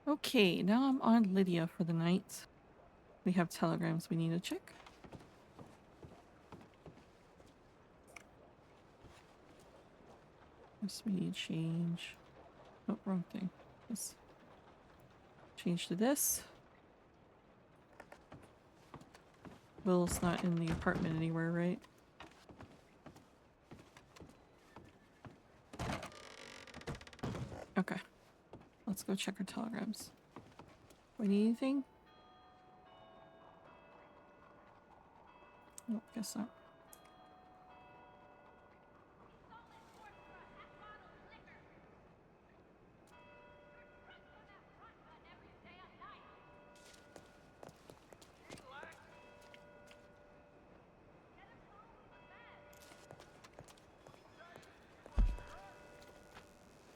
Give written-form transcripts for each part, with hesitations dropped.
Okay, now I'm on Lydia for the night. We have telegrams we need to check. This we need to change. Oh, wrong thing. Let's change to this. Will's not in the apartment anywhere, right? Okay. Let's go check our telegrams. Do I need anything? Nope, guess not.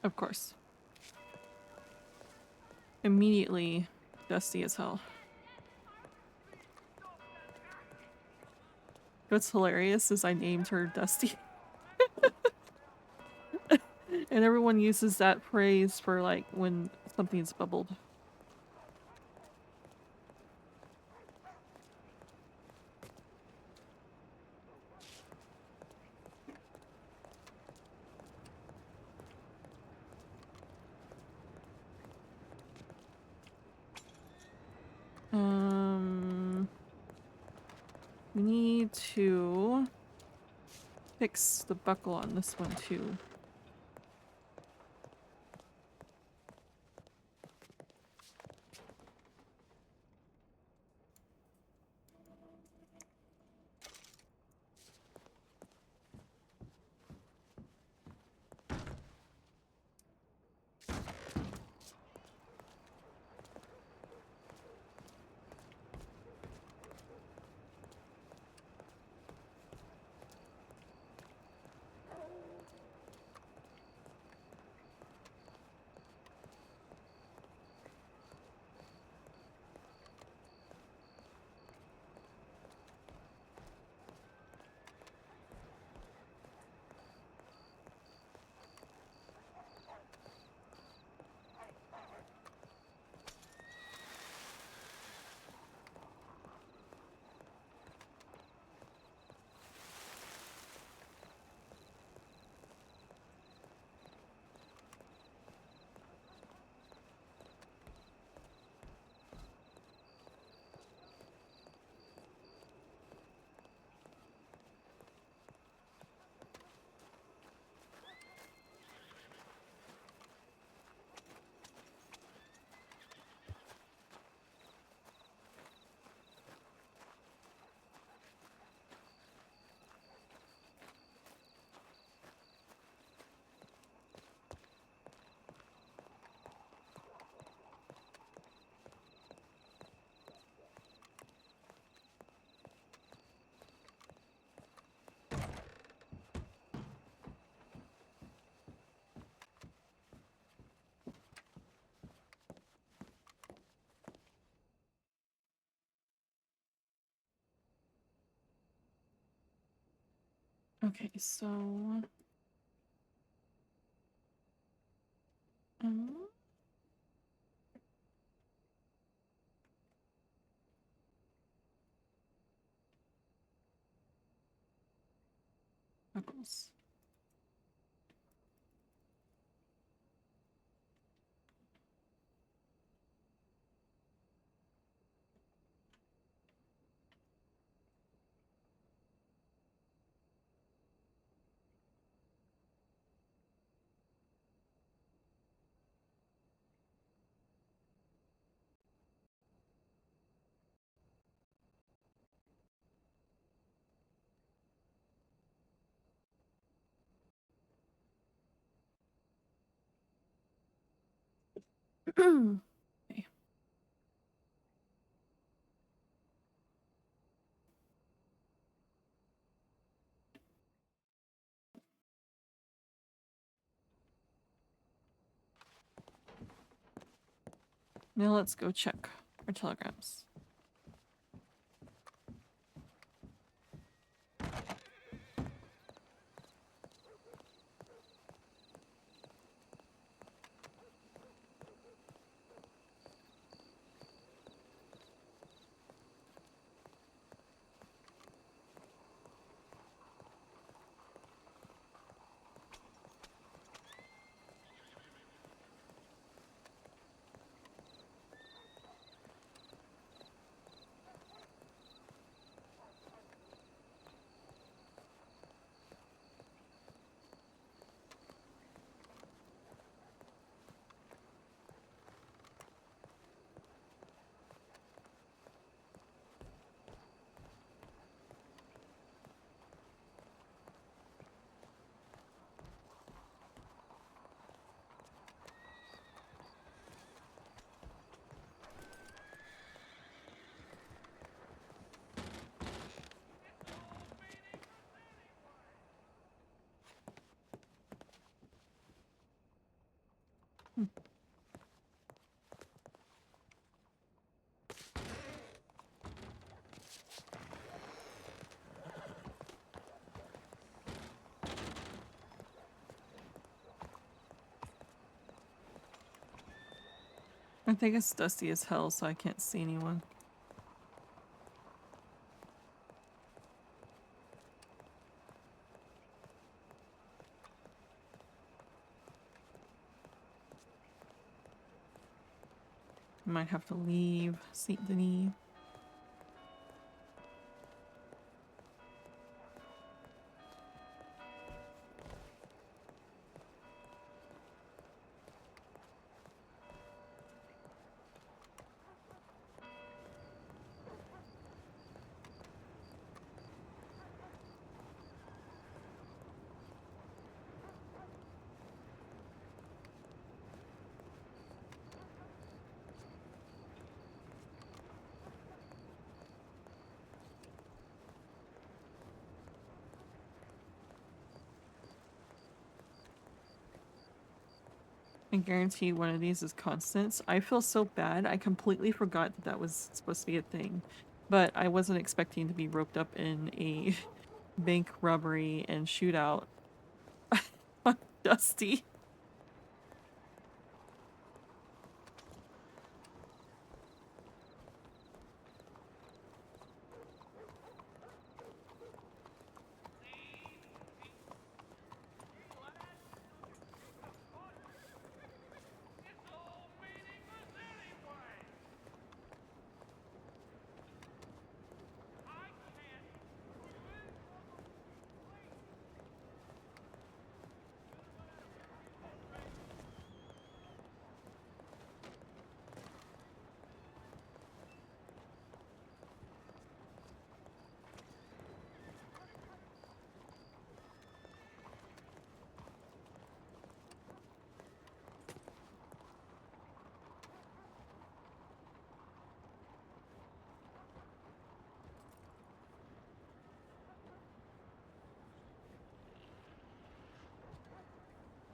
Of course. Immediately dusty as hell. What's hilarious is I named her Dusty. And everyone uses that phrase for like when something's bubbled. We need to fix the buckle on this one too. Okay, so buckles. Okay. Now let's go check our telegrams. I think it's dusty as hell, so I can't see anyone. I might have to leave Saint Denis. I guarantee one of these is constants. I feel so bad. I completely forgot that that was supposed to be a thing. But I wasn't expecting to be roped up in a bank robbery and shootout on Dusty.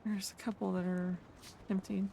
There's a couple that are empty.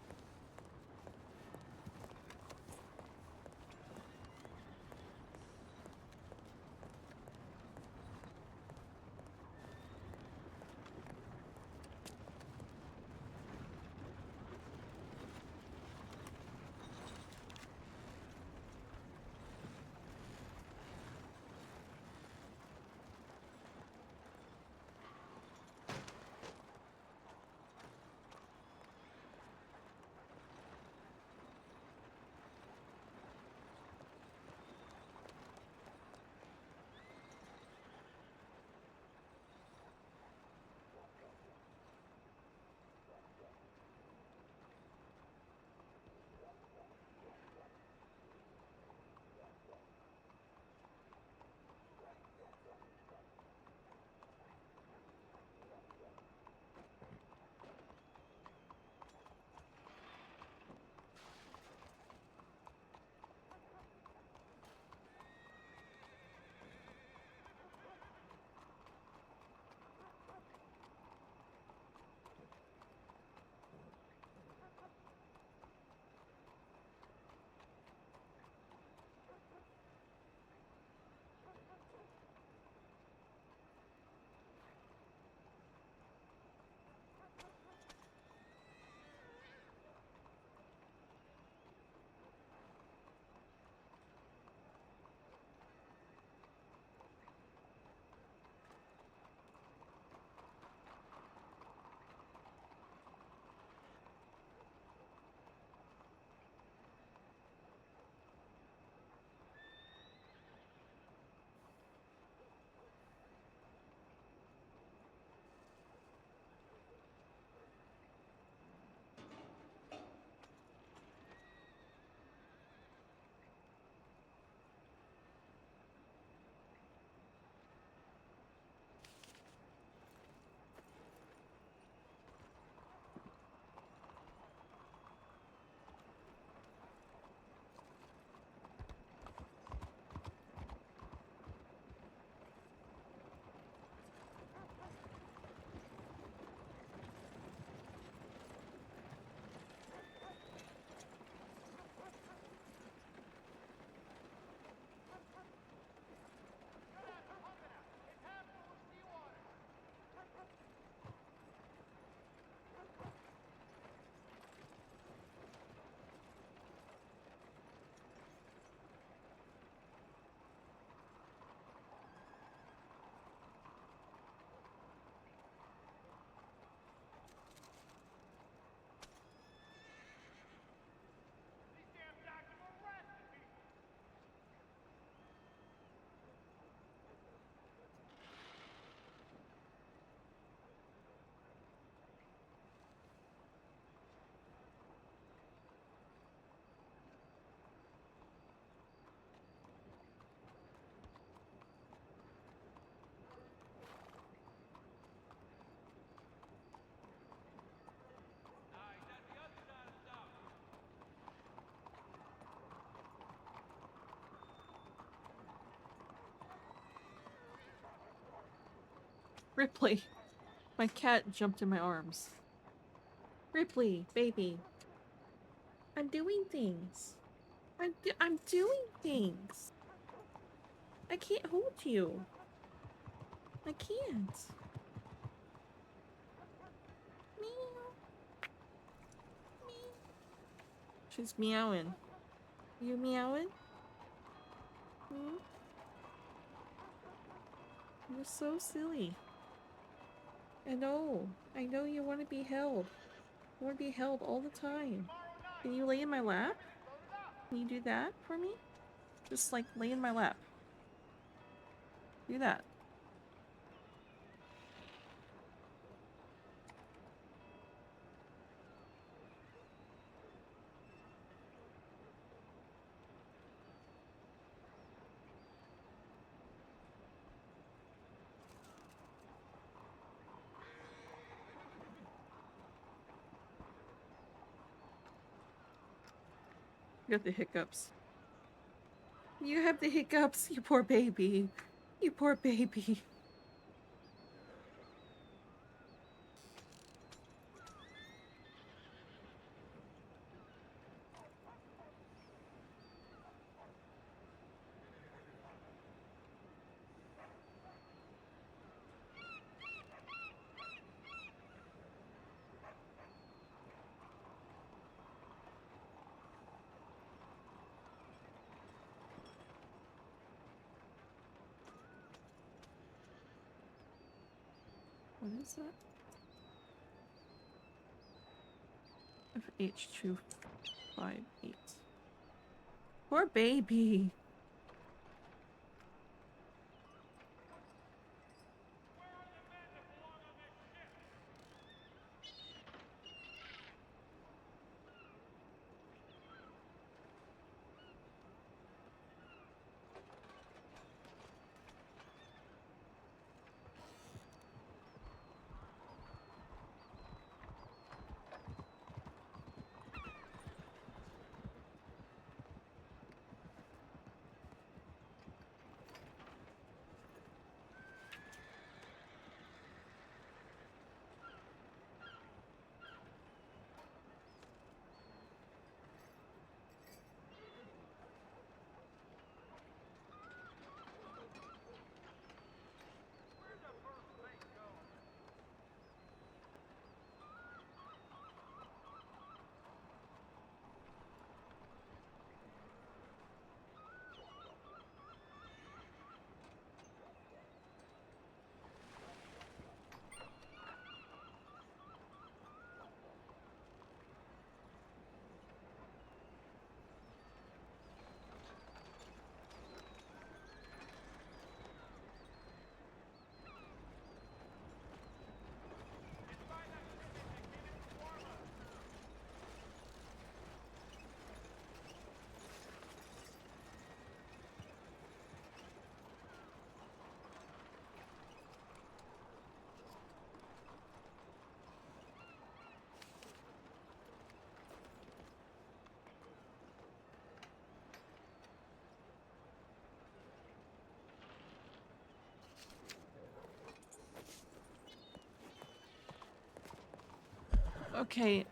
Ripley! My cat jumped in my arms. Ripley, baby. I'm doing things. I'm doing things. I can't hold you. I can't. Meow. Meow. She's meowing. You meowing? Hmm? You're so silly. I know. I know you want to be held. You want to be held all the time. Can you lay in my lap? Can you do that for me? Just like lay in my lap. Do that. You got the hiccups. You have the hiccups, you poor baby. You poor baby. What is that? FH258. Poor baby. Okay,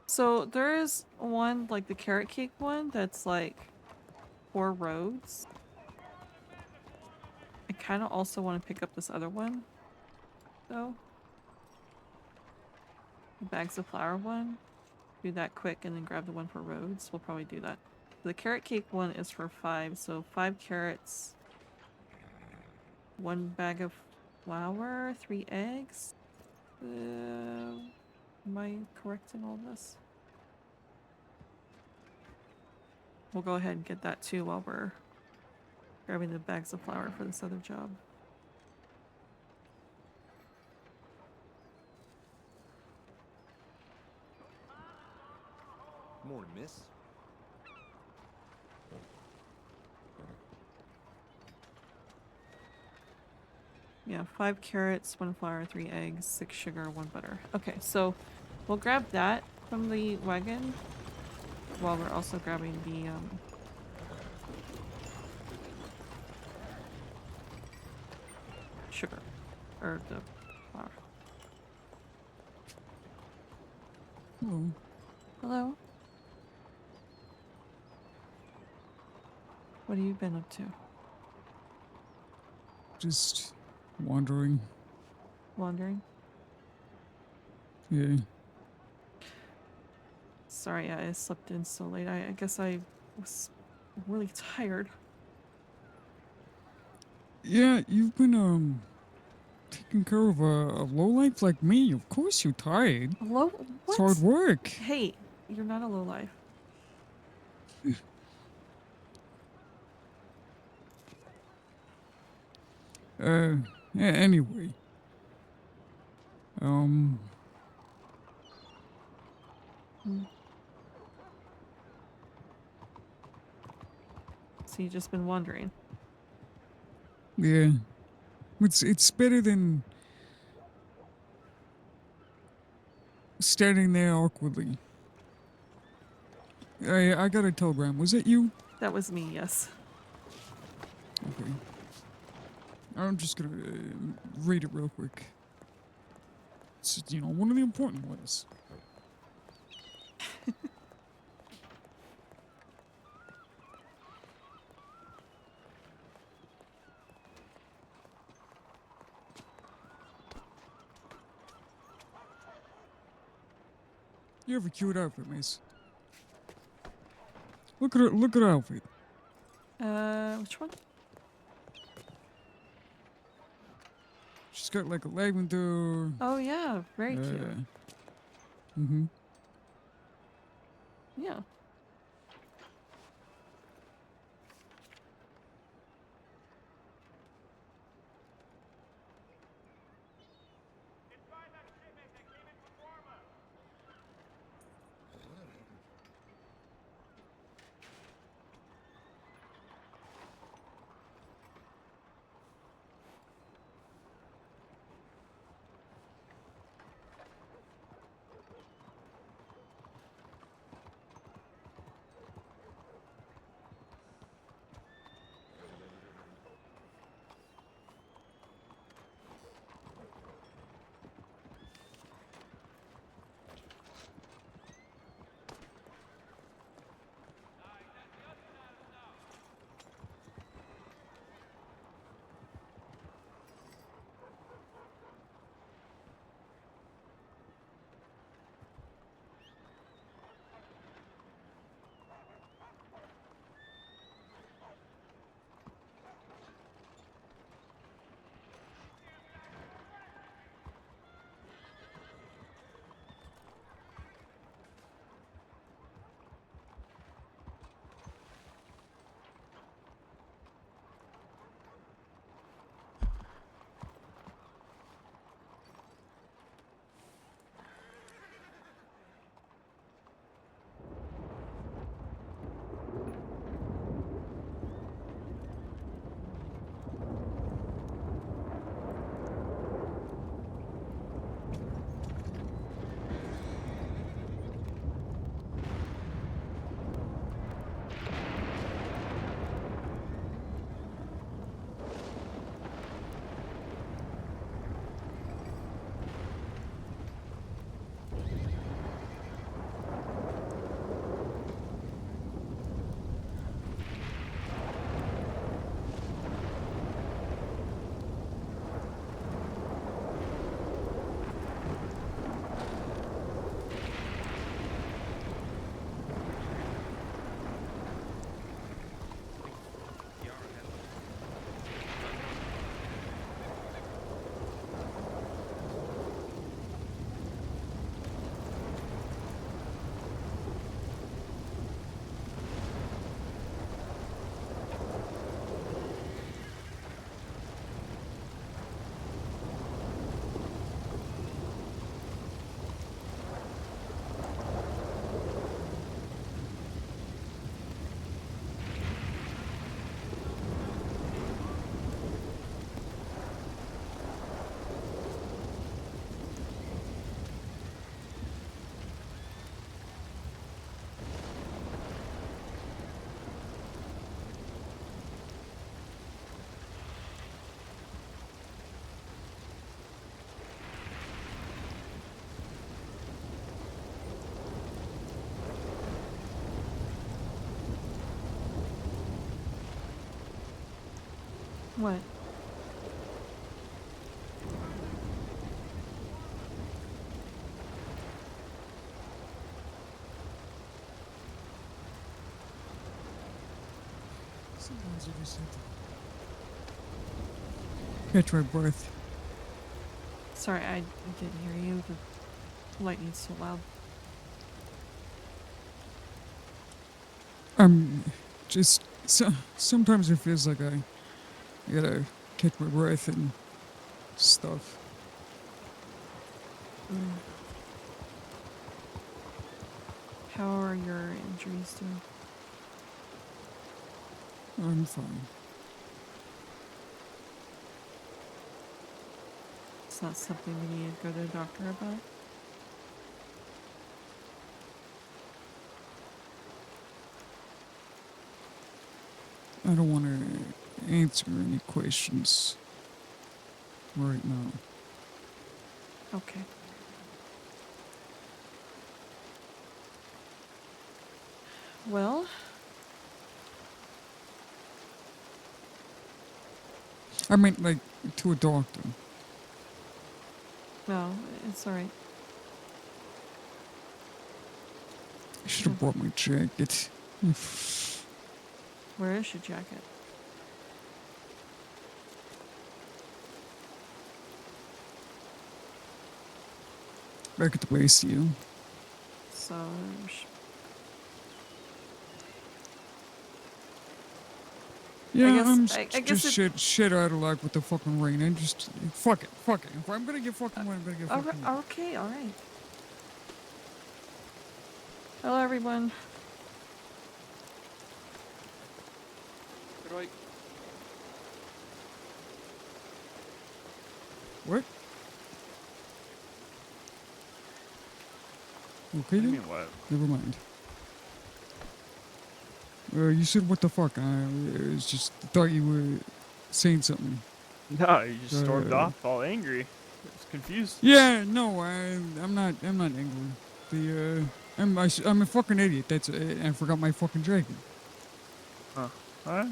so there is one, like the carrot cake one, that's like 4 roads. I kind of also want to pick up this other one, though. The bags of flour one. Do that quick and then grab the one for roads. We'll probably do that. The carrot cake one is for 5, so 5 carrots, 1 bag of flour, 3 eggs. Am I correct in all this? We'll go ahead and get that too while we're grabbing the bags of flour for this other job. Morning, miss. Yeah, 5 carrots, 1 flour, 3 eggs, 6 sugar, 1 butter. Okay, so we'll grab that from the wagon while we're also grabbing the sugar. Or the flour. Hello. Hello? What have you been up to? Just wandering. Wandering? Yeah. Sorry, I slept in so late. I guess I was really tired. Yeah, you've been taking care of a lowlife like me. Of course you're tired. Hello? It's hard What? work. Hey, you're not a lowlife. Uh, anyway. Um, Hmm. So you just been wandering. yeah. It's better than standing there awkwardly. I got a telegram. Was it you? That was me, yes. Okay. I'm just gonna read it real quick. It's, one of the important ones. You have a cute outfit, miss. Look at her outfit. Which one? She's got like a lavender. Oh yeah, very cute. Mm-hmm. Yeah. What? Sometimes I just have to catch my breath. Sorry, I didn't hear you. The lightning's so loud. I'm just sometimes it feels like I gotta catch my breath and stuff. Mm. How are your injuries doing? I'm fine. It's not something we need to go to the doctor about? I don't want to answer any questions right now. Okay. Well, I meant like to a doctor. no, it's alright. I should have brought my jacket. Where is your jacket? Back at the base, you. So, Yeah, I guess just it. shit out of luck with the fucking rain. I just fuck it. If I'm gonna get fucking wet, I'm gonna get fucking wet. Okay, alright. Hello, everyone. Good night. What? Okay What do you then? mean what? Never mind. You said what the fuck? I was just thought you were saying something. No, you just stormed Uh, off all angry. I was confused. Yeah, no, I'm not angry. I'm a fucking idiot. That's it. I forgot my fucking jacket, Huh. Alright.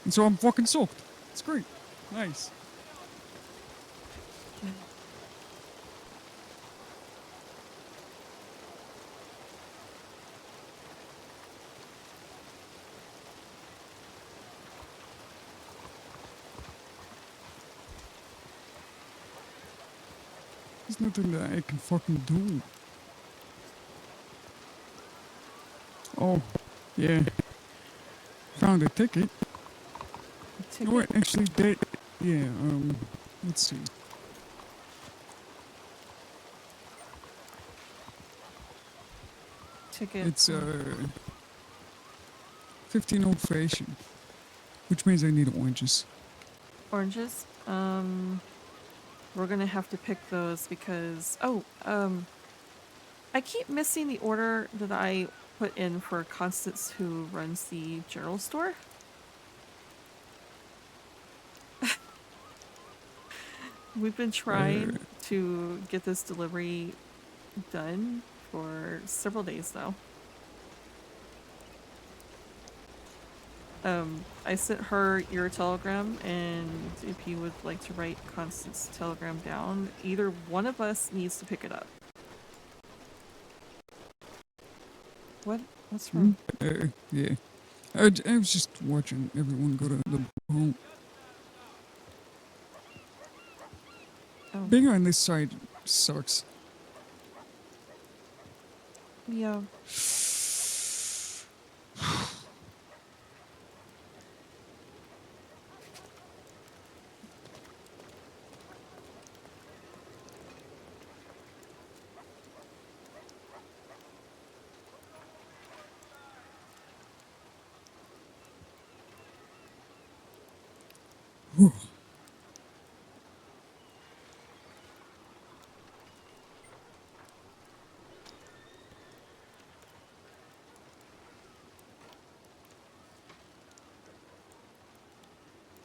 and so I'm fucking soaked. It's great, nice. There's nothing that I can fucking do. Oh, yeah. Found a ticket. Ticket? No, wait, actually, that. Yeah. Let's see. Ticket. It's 15 old fashioned, which means I need oranges. Oranges. We're gonna have to pick those because I keep missing the order that I put in for Constance, who runs the general store. We've been trying to get this delivery done for several days now. I sent her your telegram, and if you would like to write Constance's telegram down, either one of us needs to pick it up. What's wrong? Yeah. I was just watching everyone go to the home. Oh, Being on this side sucks. yeah.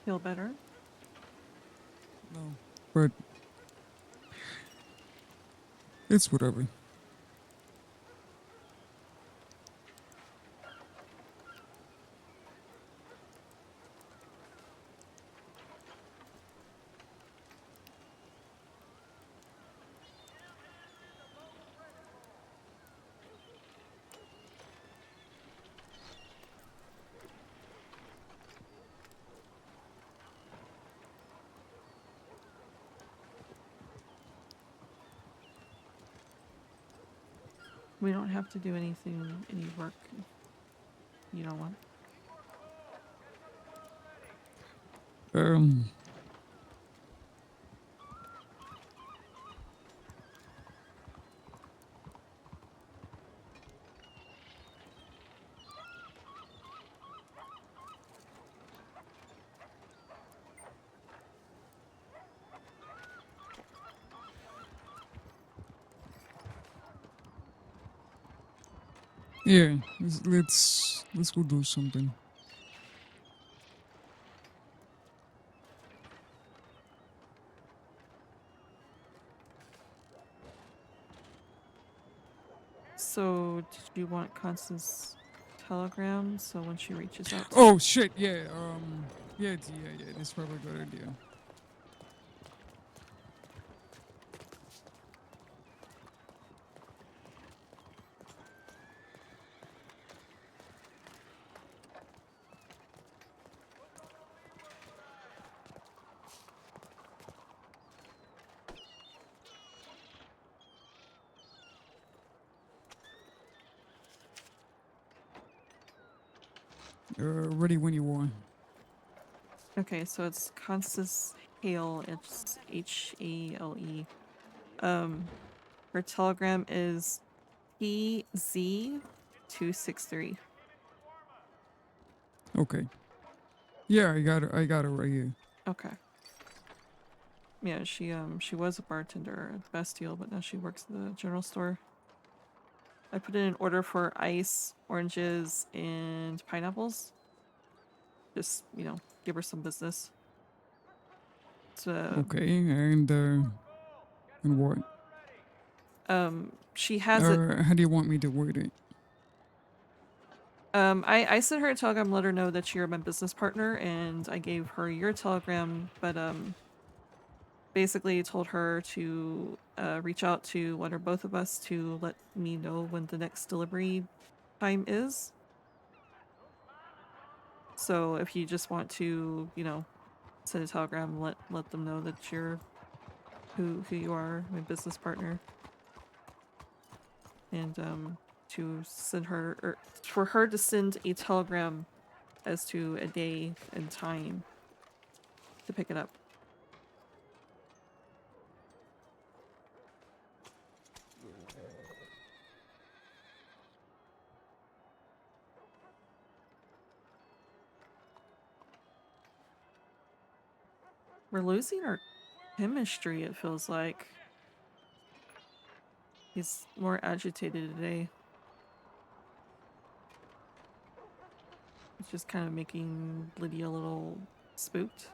Feel better? No. But it's whatever. We don't have to do any work if you don't want. Um, yeah, let's go do something. So, did you want Constance telegram so when she reaches out to Oh shit, yeah, yeah, yeah, that's probably a good idea. Ready when you are. Okay, so it's Constance Hale, it's Hale. Her telegram is PZ263. Okay. Yeah, I got it right here. Okay. Yeah, she was a bartender at Bastille, but now she works at the general store. I put in an order for ice, oranges, and pineapples. Just, give her some business. So, Okay, and what? she has it. How do you want me to word it? I sent her a telegram, let her know that you're my business partner, and I gave her your telegram, but basically told her to reach out to one or both of us to let me know when the next delivery time is. So if you just want to, send a telegram, let them know that you're who you are, my business partner, and to send her or for her to send a telegram as to a day and time to pick it up. We're losing our chemistry, it feels like. He's more agitated today. It's just kind of making Lydia a little spooked.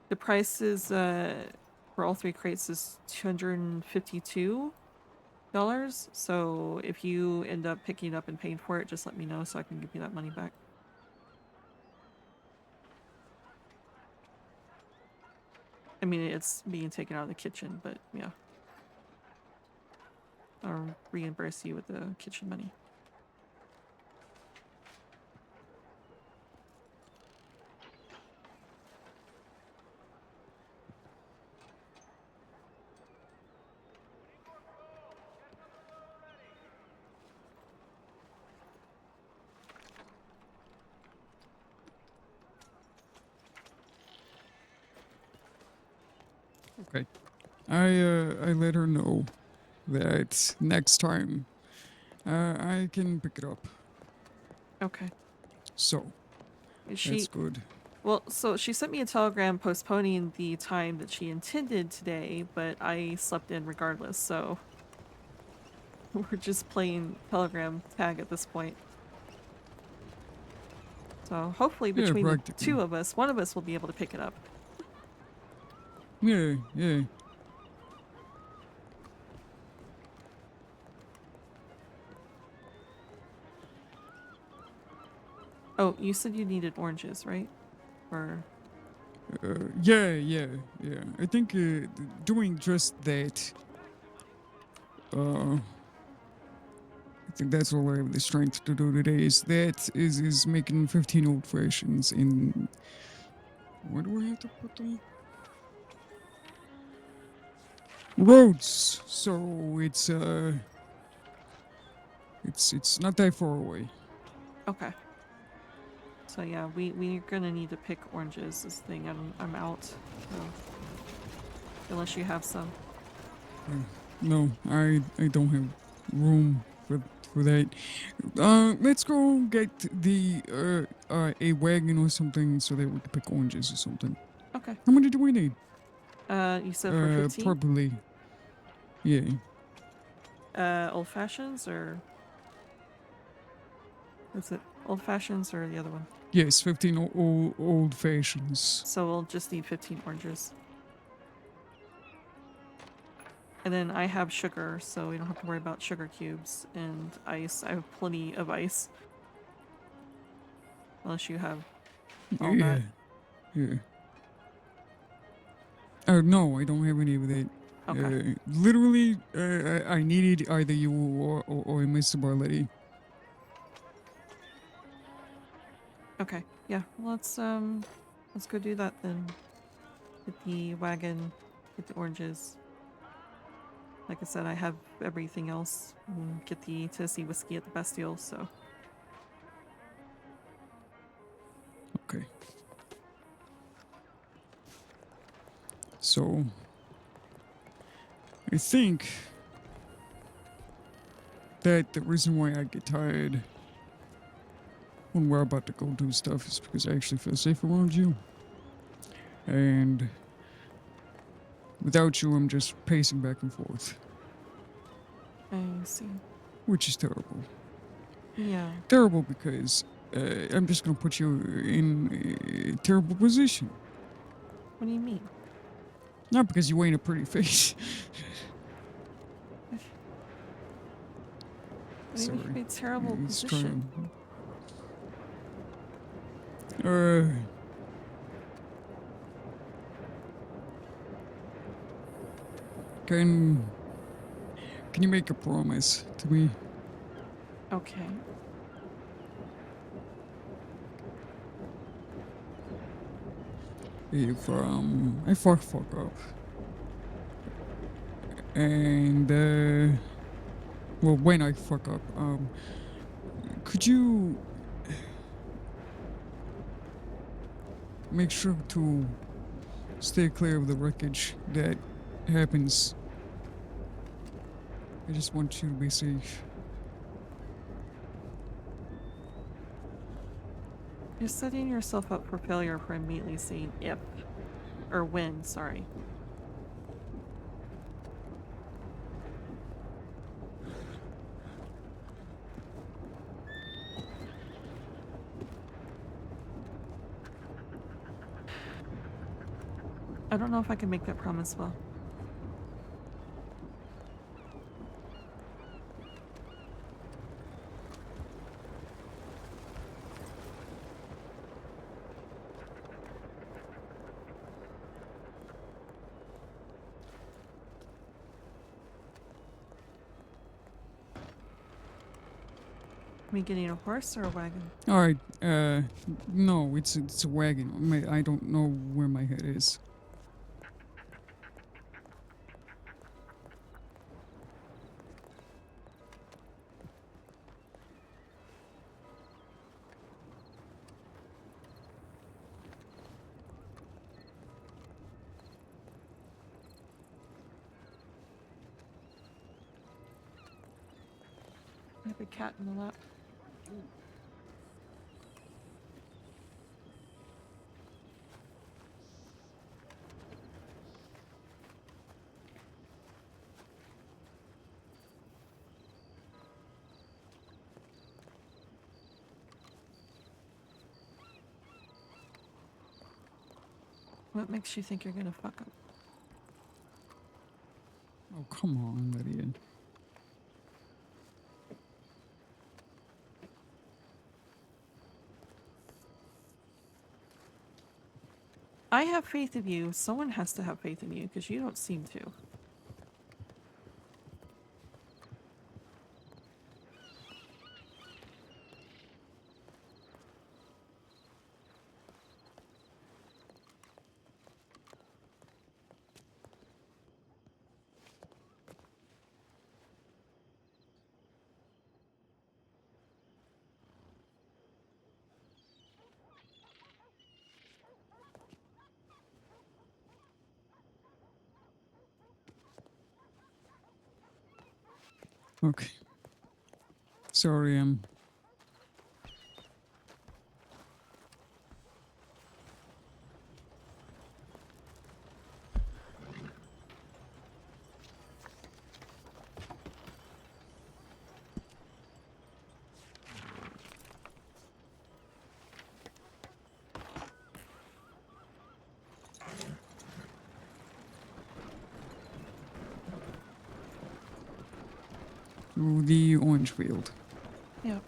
The price is for all three crates is $252. So if you end up picking it up and paying for it, just let me know so I can give you that money back. I mean, it's being taken out of the kitchen, but yeah. I'll reimburse you with the kitchen money. Okay. I let her know that next time I can pick it up. Okay. So that's She good. Well, so she sent me a telegram postponing the time that she intended today, but I slept in regardless, so we're just playing telegram tag at this point. So hopefully Yeah, between the practically. two of us, one of us will be able to pick it up. Yeah, yeah. Oh, you said you needed oranges, right? Or Yeah. I think doing just that. I think that's all I have the strength to do today. Is making 15 old fashions in. Where do I have to put them? Roads. So it's not that far away. Okay. So yeah, we're gonna need to pick oranges. This thing, I'm out. So unless you have some. No, I don't have room for that. Let's go get a wagon or something so that we can pick oranges or something. Okay. How many do we need? You said for 15? Probably. Yeah. Old fashions or is it old fashions or the other one? Yes, 15 old fashions. So we'll just need 15 oranges. And then I have sugar, so we don't have to worry about sugar cubes and ice. I have plenty of ice. Unless you have all Yeah. that. Yeah. Oh no, I don't have any of that. Okay. Literally, I needed either you or Mr. Barletti. Okay. Yeah. Let's go do that then. Get the wagon, get the oranges. Like I said, I have everything else. Get the Tennessee whiskey at the best deal, so. Okay. So, I think that the reason why I get tired when we're about to go do stuff is because I actually feel safe around you. And without you, I'm just pacing back and forth, I see. which is terrible. Yeah. Terrible because I'm just gonna put you in a terrible position. What do you mean? Not because you ain't a pretty face. What do you Sorry. mean a terrible It's position? trying. Can you make a promise to me? Okay. If I fuck up and well, when I fuck up, could you make sure to stay clear of the wreckage that happens? I just want you to be safe. You're setting yourself up for failure for immediately saying if. Or when, sorry. I don't know if I can make that promise well. Me getting a horse or a wagon? All right. No, it's a wagon. I don't know where my head is. I have a cat in the lap. What makes you think you're gonna fuck up? Oh, come on, Lydia. I have faith in you. Someone has to have faith in you because you don't seem to. Okay. Sorry, to the orange field. Yep.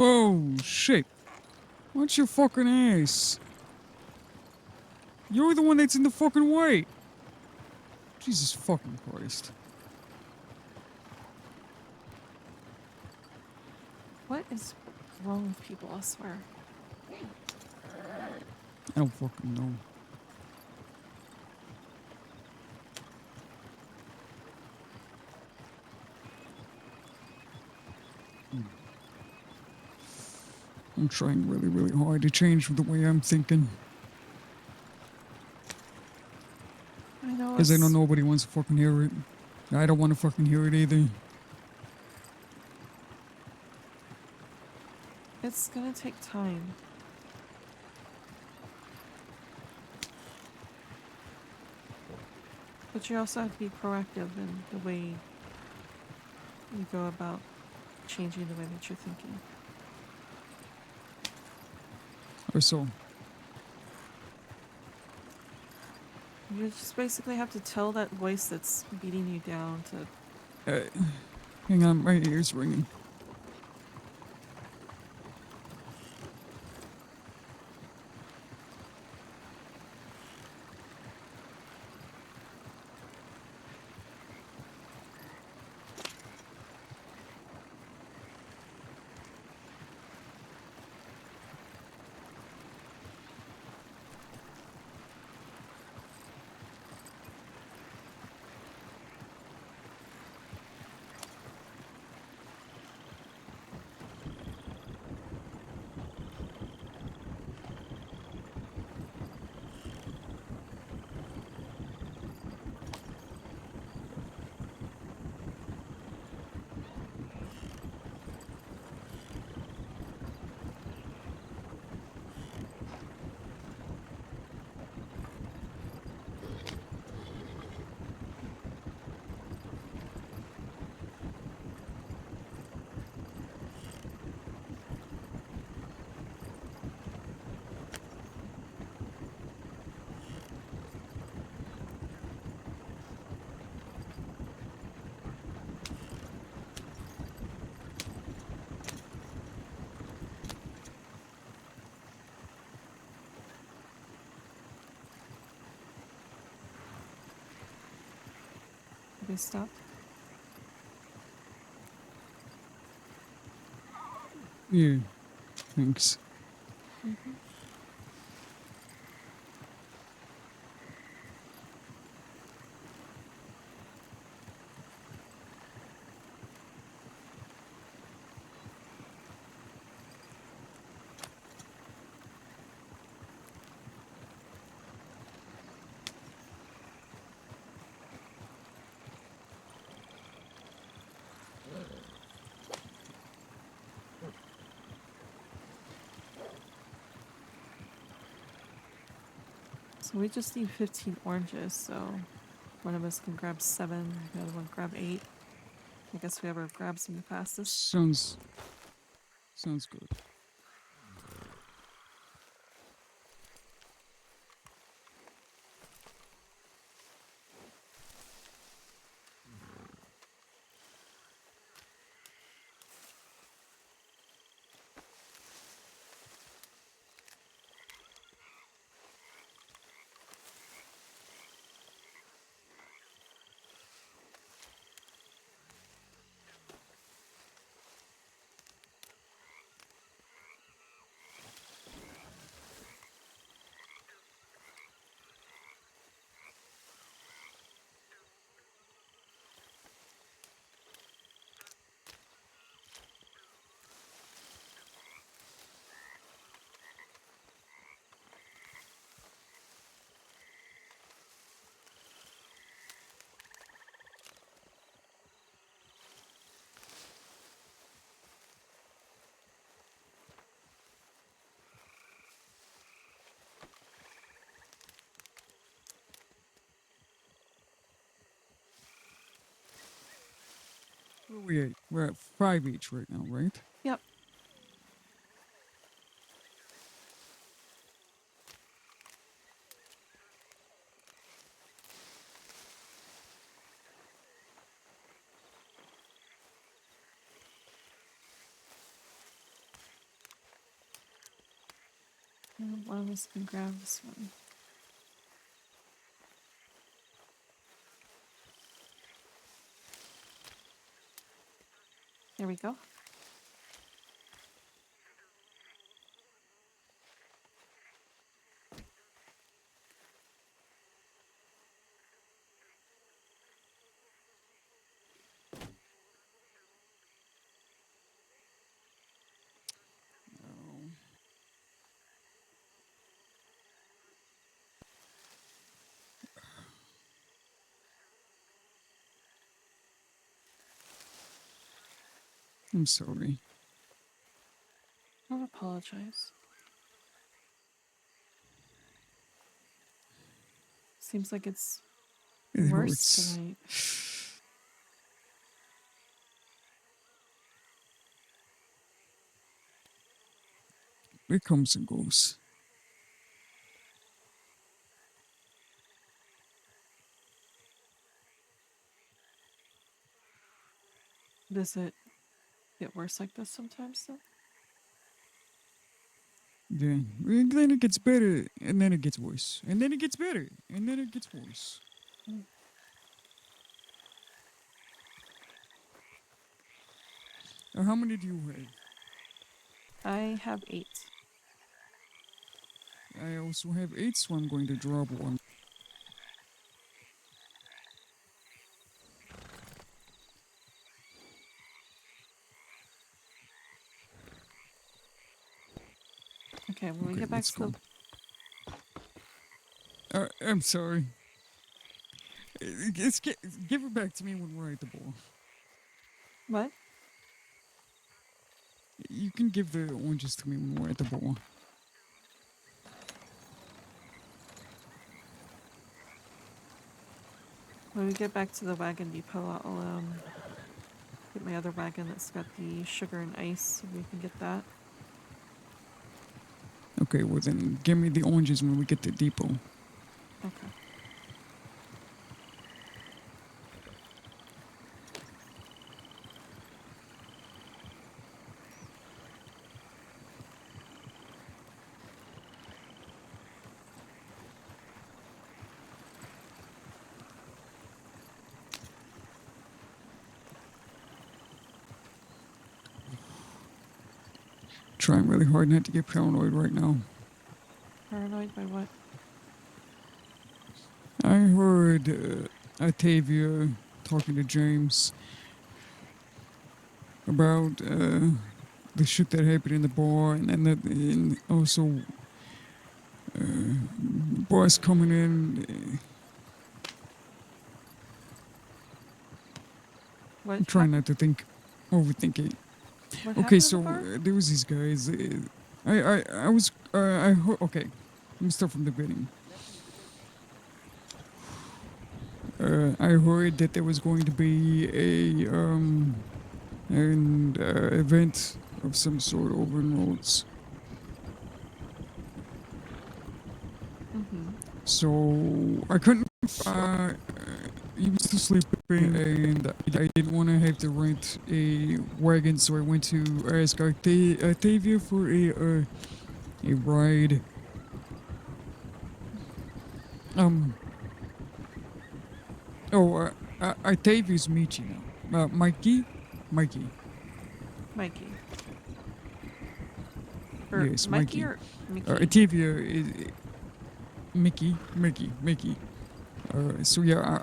Oh, shit. Watch your fucking ass. You're the one that's in the fucking way. Jesus fucking Christ. What is wrong with people, I swear? I don't fucking know. I'm trying really, really hard to change the way I'm thinking. I know Because I know it's... nobody wants to fucking hear it. I don't want to fucking hear it either. It's gonna take time. But you also have to be proactive in the way you go about changing the way that you're thinking. Or so. You just basically have to tell that voice that's beating you down to... Hang on, my ear's ringing. They stopped. Yeah, thanks. Mm-hmm. So we just need 15 oranges, so one of us can grab 7, the other one grab 8. I guess whoever grabs them the fastest. Sounds good. Where are we at? We're at 5 each right now, right? Yep. One of us can grab this one. There we go. Oh. I'm sorry. Don't apologize. Seems like it's It worse hurts. tonight. It comes and goes. Does it get worse like this sometimes though? Yeah. And then it gets better, and then it gets worse. And then it gets better, and then it gets worse. Mm. How many do you have? I have 8. I also have 8, so I'm going to drop one. Okay, when we Okay, get back let's to the go. I'm sorry. Give it back to me when we're at the ball. what? You can give the oranges to me when we're at the ball. When we get back to the wagon depot, I'll get my other wagon that's got the sugar and ice, so we can get that. Okay, well then give me the oranges when we get to depot. Okay. Trying really hard not to get paranoid right now. Paranoid by what? I heard Octavia talking to James about the shit that happened in the bar, and also boys coming in. What I'm trying happened? not to overthink it. What Okay, happened at the so bar? there was these guys. I was I heard. Okay, let me start from the beginning. I heard that there was going to be an event of some sort over in Rhodes. Mm-hmm. So I couldn't. He was still sleeping, and I didn't want to have to rent a wagon, so I went to ask Octavia for a ride. Um. Oh, Octavia's Michi now. Mikey. Mikey. Or Yes, Mikey Mikey. or Mickey? Octavia is Mickey. So yeah,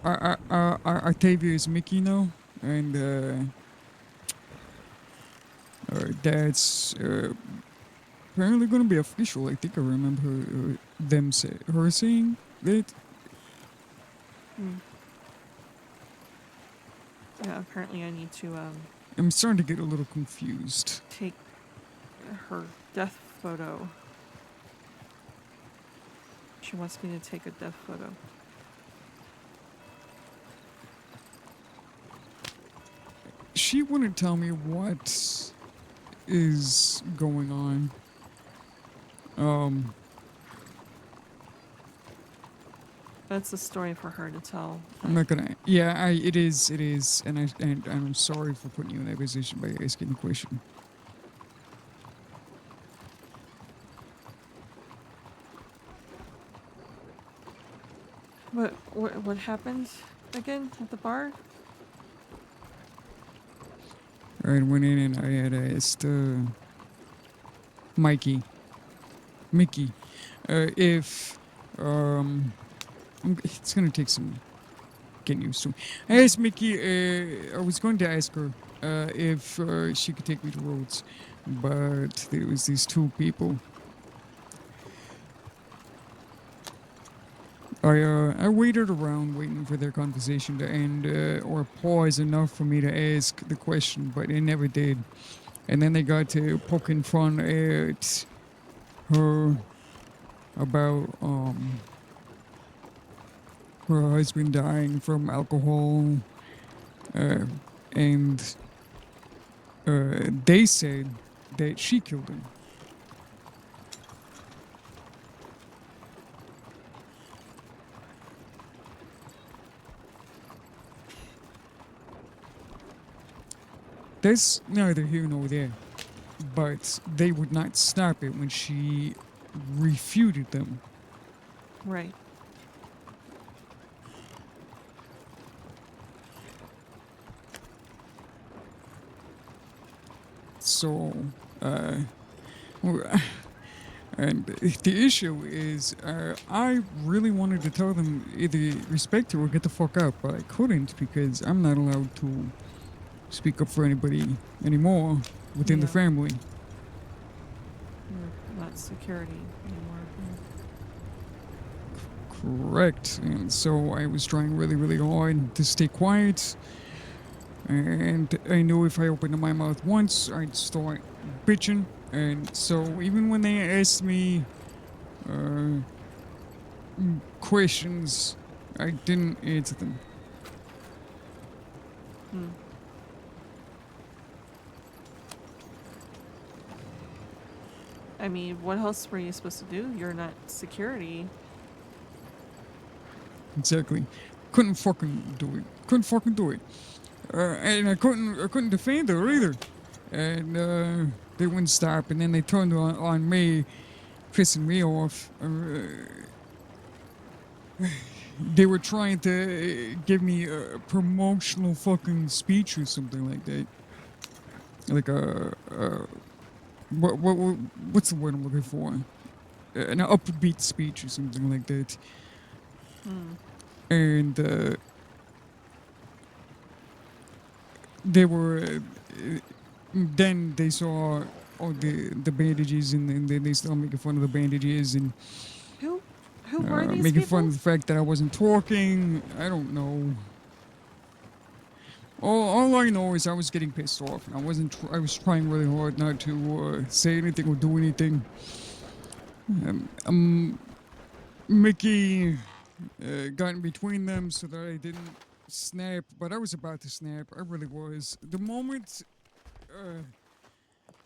Octavia is Mickey now, and that's apparently gonna be official. I think I remember her saying that. Hmm. Yeah, apparently I need to I'm starting to get a little confused. take her death photo. She wants me to take a death photo. She wouldn't tell me what is going on. That's a story for her to tell. I'm not gonna. Yeah, it is, and I'm sorry for putting you in that position by asking the question. What happened again at the bar? I went in and I had asked Mickey, if it's gonna take some getting used to. I asked Mickey. I was going to ask her if she could take me to Rhodes, but there was these two people. I waited around waiting for their conversation to end or pause enough for me to ask the question, but they never did. And then they got to poking fun at her about her husband dying from alcohol, uh, and they said that she killed him. That's neither here nor there. But they would not stop it when she refuted them. Right. So, and the issue is, I really wanted to tell them either respect her or get the fuck out, but I couldn't because I'm not allowed to speak up for anybody anymore within the Yeah. family. You're not security anymore. Correct. And so I was trying really, really hard to stay quiet. And I knew if I opened my mouth once, I'd start bitching. And so even when they asked me questions, I didn't answer them. Hmm. I mean, what else were you supposed to do? You're not security. Exactly. Couldn't fucking do it. And I couldn't defend her either. And they wouldn't stop. And then they turned on me, pissing me off. They were trying to give me a promotional fucking speech or something like that. Like what's the word I'm looking for? An upbeat speech or something like that. Hmm. And they were. Then they saw all the bandages, and then they started making fun of the bandages and Who were these making people? fun of the fact that I wasn't talking. I don't know. All I know is I was getting pissed off, and I wasn't. I was trying really hard not to say anything or do anything. Mickey got in between them so that I didn't snap, but I was about to snap. I really was. The moment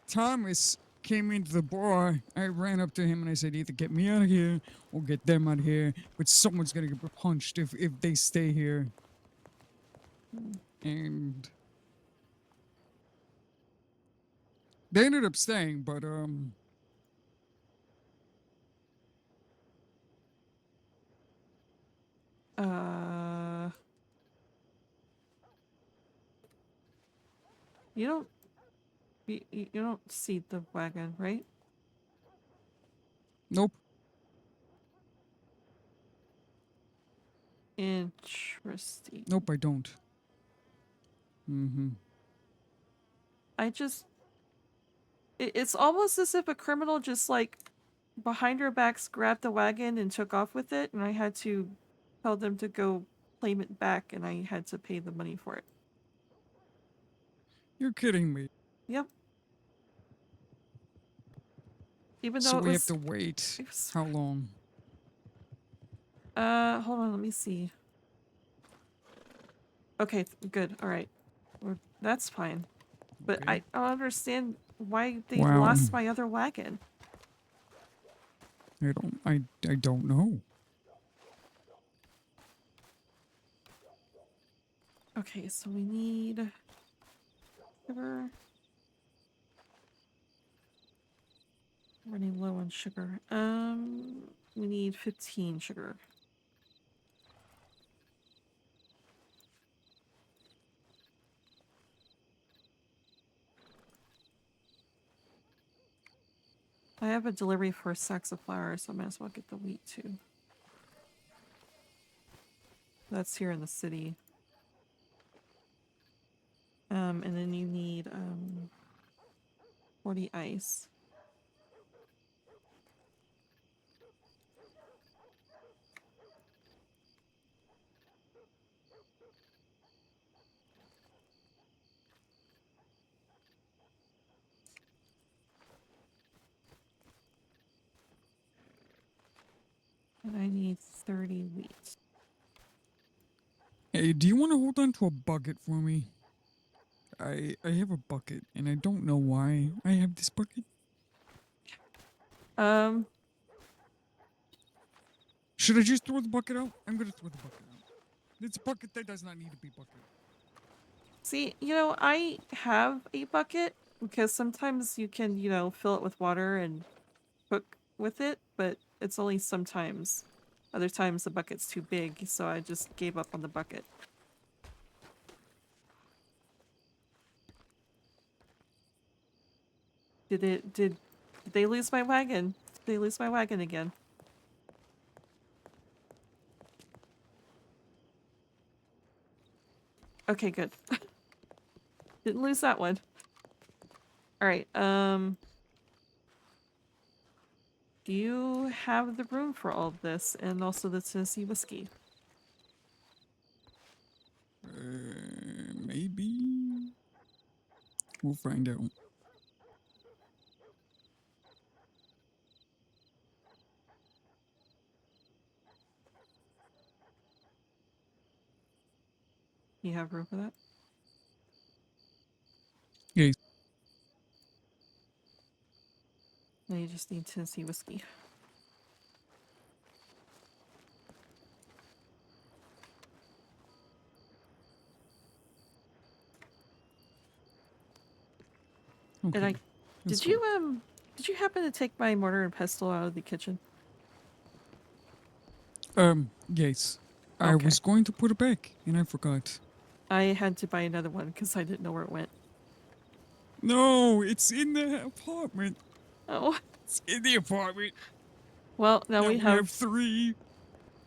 Thomas came into the bar, I ran up to him and I said, either get me out of here or get them out of here, but someone's gonna get punched if they stay here. And they ended up staying, but You don't you don't see the wagon, right? nope. Interesting. Nope, I don't. Mm-hmm. I just it's almost as if a criminal just like behind our backs grabbed the wagon and took off with it, and I had to tell them to go claim it back, and I had to pay the money for it. You're kidding me. Yep. Even So though we have to wait. it was How long? hold on, let me see. Okay, good. All right. That's fine. But Okay. I don't understand why they Wow. lost my other wagon. I don't know. Okay, so we need sugar. Running low on sugar. We need 15 sugar. I have a delivery for sacks of flour, so I might as well get the wheat too. That's here in the city. And then you need 40 ice. And I need 30 wheat. Hey, do you want to hold on to a bucket for me? I have a bucket, and I don't know why I have this bucket. Um, Should I just throw the bucket out? I'm gonna throw the bucket out. It's a bucket that does not need to be bucket. see, I have a bucket because sometimes you can, fill it with water and cook with it, but it's only sometimes. Other times the bucket's too big, so I just gave up on the bucket. Did they lose my wagon? Did they lose my wagon again? Okay, good. Didn't lose that one. Alright, do you have the room for all of this and also the Tennessee whiskey? Maybe. We'll find out. You have room for that? Yes. No, you just need Tennessee whiskey. Okay. And That's did you happen to take my mortar and pestle out of the kitchen? Yes. I Okay. was going to put it back, and I forgot. I had to buy another one because I didn't know where it went. No, it's in the apartment. Oh. It's in the apartment. Well, now we have 3.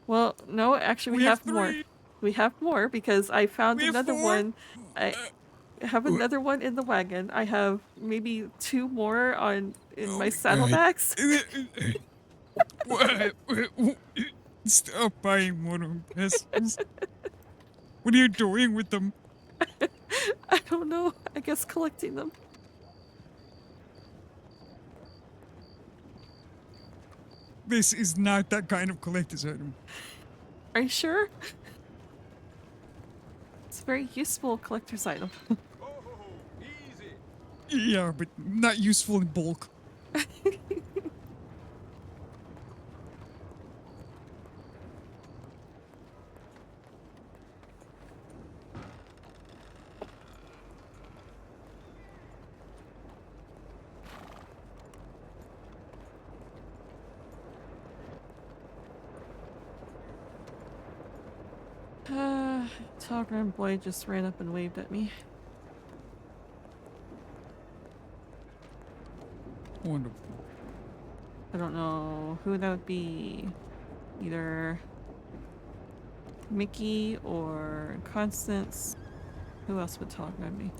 Well, no, actually we have more. 3. We have more because I found We have another 4. one. I have another one in the wagon. I have maybe 2 more in my saddlebags. What? Stop buying more pesos. What are you doing with them? I don't know. I guess collecting them. This is not that kind of collector's item. Are you sure? It's a very useful collector's item. Yeah, but not useful in bulk. Telegram boy just ran up and waved at me. Wonderful. I don't know who that would be. Either Mickey or Constance. Who else would telegram me?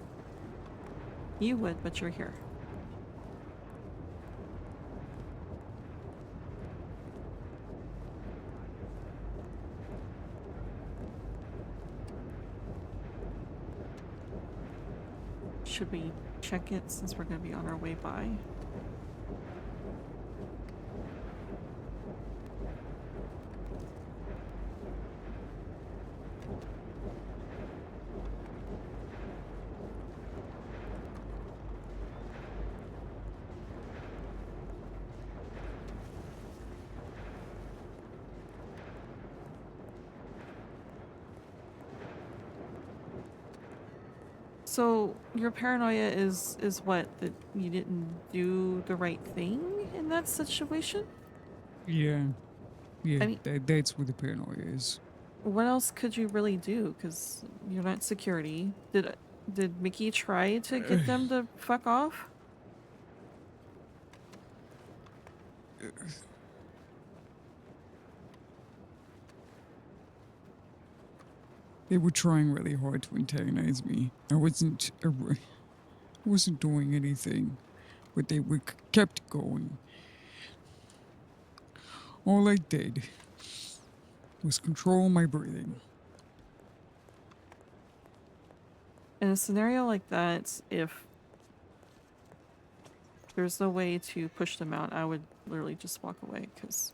You would, but you're here. Should we check it since we're going to be on our way by? So your paranoia is what? That you didn't do the right thing in that situation? Yeah. Yeah, I mean, that's what the paranoia is. what else could you really do? Because you're not security. Did Mickey try to get them to fuck off? They were trying really hard to antagonize me. I wasn't doing anything, but they kept going. All I did was control my breathing. In a scenario like that, if there's no way to push them out, I would literally just walk away because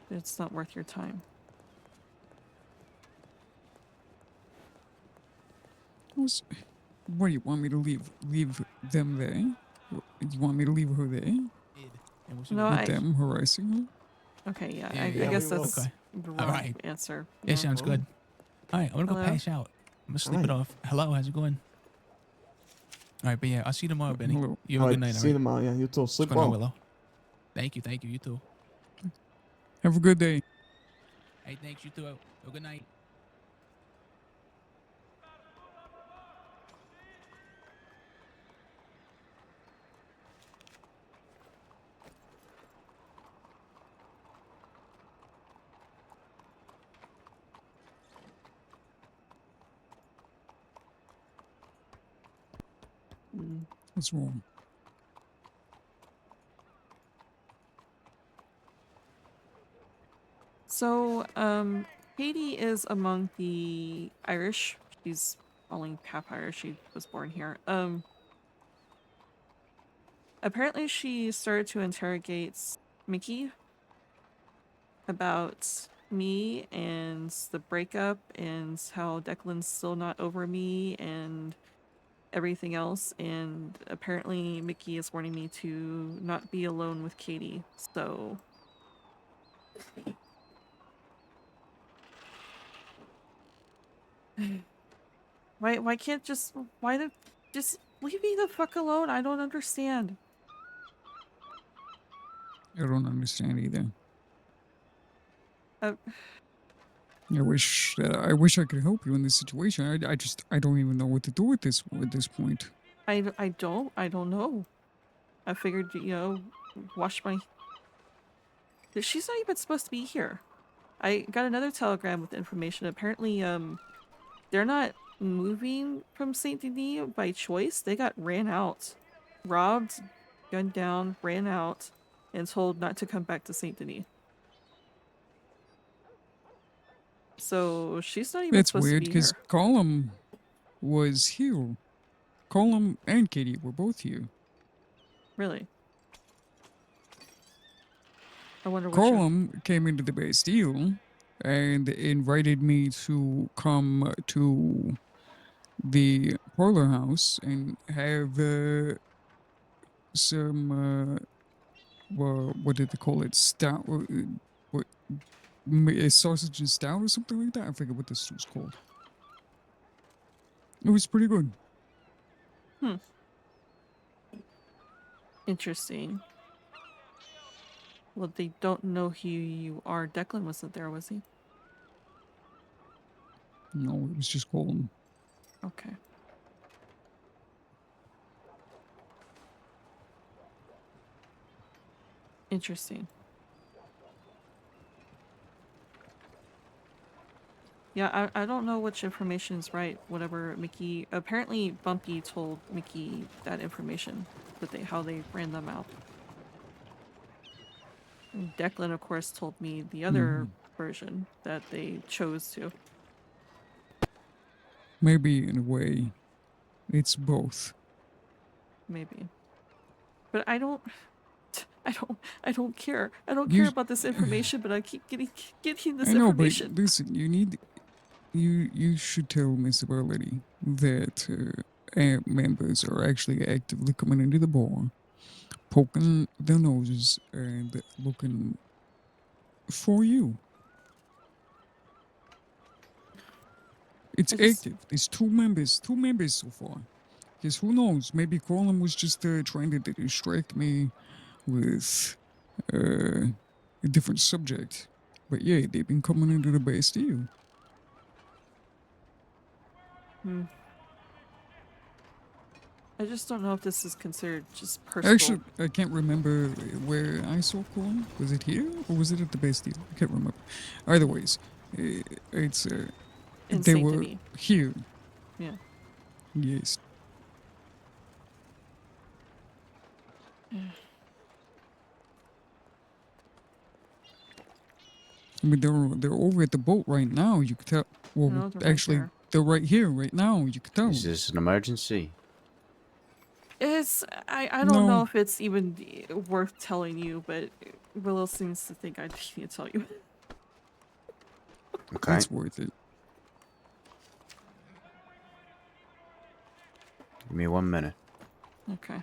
it's not worth your time. What do you want me to leave them there? You want me to leave her there No, with them harassing her? Okay, yeah, Yeah, I yeah, guess we will. that's Okay. the All wrong right. answer. It sounds good. All right, I'm gonna go Hello? pass out. I'm gonna sleep it Alright. off. Hello, how's it going? All right, but yeah, I'll see you tomorrow, Benny. Hello. You have a Alright, good night, see you all right? tomorrow. Yeah, you too. What's Sleep going on, well. Willow? Thank you, you too. Have a good day. Hey, thanks, you too. Have a good night. Mm. What's wrong? So, Katie is among the Irish. She's only half Irish. She was born here. Apparently she started to interrogate Mickey about me and the breakup and how Declan's still not over me and everything else, and apparently Mickey is warning me to not be alone with Katie, so... why can't just... just leave me the fuck alone? I don't understand. I don't understand either. Uh, I wish I could help you in this situation. I don't even know what to do at this point. I don't know. I figured, wash my... She's not even supposed to be here. I got another telegram with information. Apparently, they're not moving from Saint Denis by choice. They got ran out. Robbed, gunned down, ran out, and told not to come back to Saint Denis. So she's not even That's supposed to weird be because here. Colum was here. Colum and Katie were both here. Really. I wonder which one. Colum came into the Bastille and invited me to come to the parlor house and have some what did they call it? Stout? What? A sausage and stout or something like that? I forget what this was called. It was pretty good. Interesting. Well, they don't know who you are. Declan wasn't there, was he? No, it was just Colum. Okay. Interesting. Yeah, I don't know which information is right. Whatever Mickey, apparently Bumpy told Mickey that information, that how they ran them out. And Declan, of course, told me the other version that they chose to. Maybe in a way, it's both. Maybe, but I don't. I don't care. I don't care You, about this information, but I keep getting this I know, but information. listen, you should tell Miss Ability that AMP members are actually actively coming into the bar, poking their noses and looking for you. It's I just active. There's two members so far. Because who knows? Maybe Colin was just trying to distract me with a different subject. But yeah, they've been coming into the Bastille. hmm. I just don't know if this is considered just personal. Actually, I can't remember where I saw Colin. Was it here or was it at the Bastille? I can't remember. Either ways, it's In they Saint were Denis. here. Yeah. Yes. I mean, they're over at the boat right now. You could tell. Well, No, they're right actually, there. they're right here right now. You could tell. Is this an emergency? I don't know No, if it's even worth telling you, but Willow seems to think I need to tell you. Okay. it's worth it. Give me 1 minute. Okay.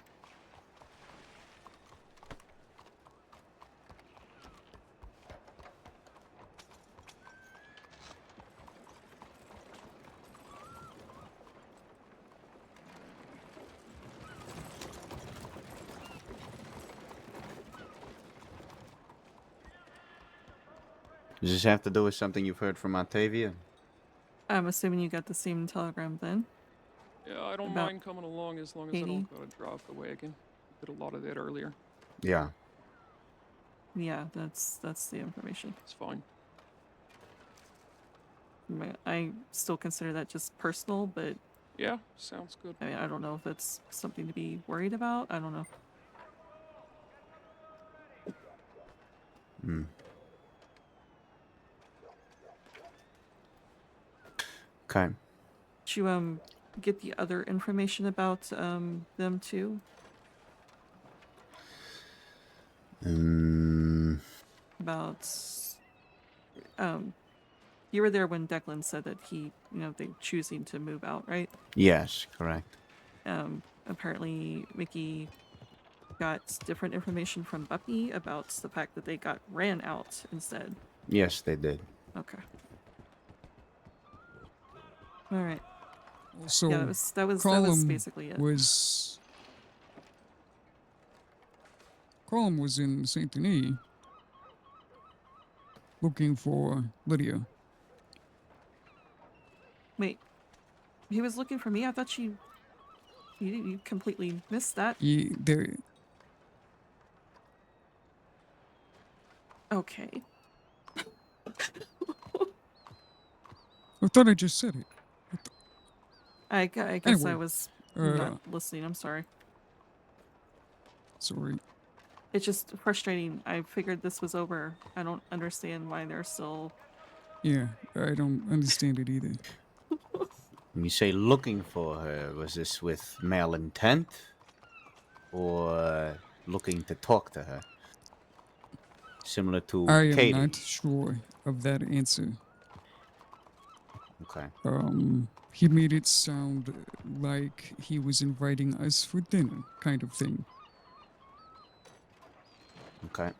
Does this have to do with something you've heard from Octavia? I'm assuming you got the same telegram then. Yeah, I don't About mind coming along as long as I Katie? don't gotta drive the wagon. Did a lot of that earlier. Yeah. Yeah, that's the information. It's fine. I still consider that just personal, but Yeah, sounds good. I mean, I don't know if it's something to be worried about. I don't know. Hmm. Okay. Did you get the other information about them too? About you were there when Declan said that they're choosing to move out, right? Yes, correct. Apparently Mickey got different information from Buppy about the fact that they got ran out instead. Yes, they did. Okay. All right. So Yeah, that was Colum basically it. Colum was in Saint Denis looking for Lydia. Wait, he was looking for me. I thought you completely missed that. There. Okay. I thought I just said it. I guess Anyway, I was Uh, not listening. I'm sorry. sorry. It's just frustrating. I figured this was over. I don't understand why they're still. Yeah, I don't understand it either. When you say looking for her, was this with male intent? Or looking to talk to her? similar to I am Katie. not sure of that answer. Okay. He made it sound like he was inviting us for dinner, kind of thing. Okay.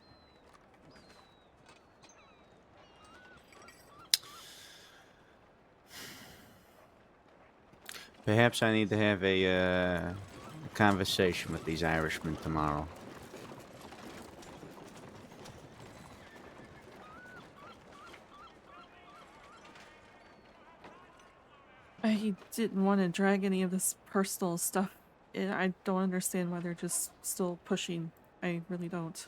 Perhaps I need to have a conversation with these Irishmen tomorrow. I didn't want to drag any of this personal stuff in. I don't understand why they're just still pushing. I really don't.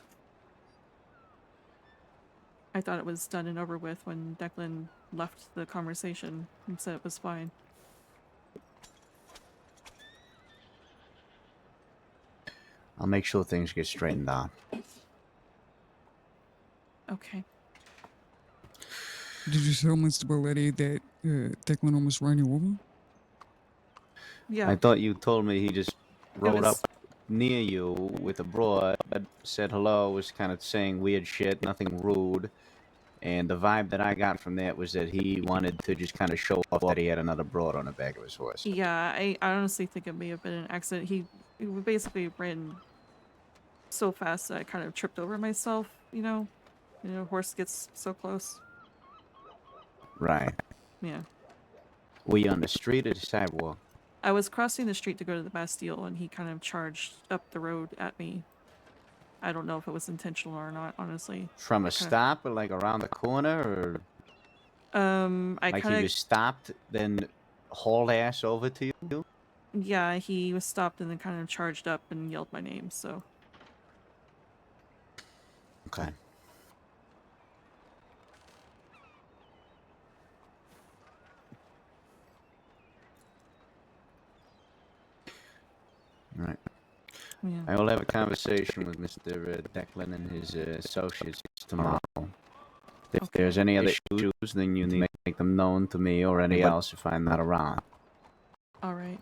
I thought it was done and over with when Declan left the conversation and said it was fine. I'll make sure things get straightened out. Okay. Did you tell Mr. Belletti that Declan almost ran you over? Yeah, I thought you told me he just rode up was- near you with a broad, said hello, was kind of saying weird shit, nothing rude. And the vibe that I got from that was that he wanted to just kind of show off that he had another broad on the back of his horse. yeah, I honestly think it may have been an accident. He basically ran so fast that I kind of tripped over myself, you know? Horse gets so close. Right. Yeah. Were you on the street or the sidewalk? I was crossing the street to go to the Bastille and he kind of charged up the road at me. I don't know if it was intentional or not, honestly. From a kinda- stop or like around the corner, or I like kind he of, was stopped, then hauled ass over to you? yeah, he was stopped and then kind of charged up and yelled my name, so. Okay. All right. Yeah. I will have a conversation with Mr. Declan and his associates tomorrow. If Okay. there's any other issues, then you need to make them known to me or anybody else if I'm not around. Alright.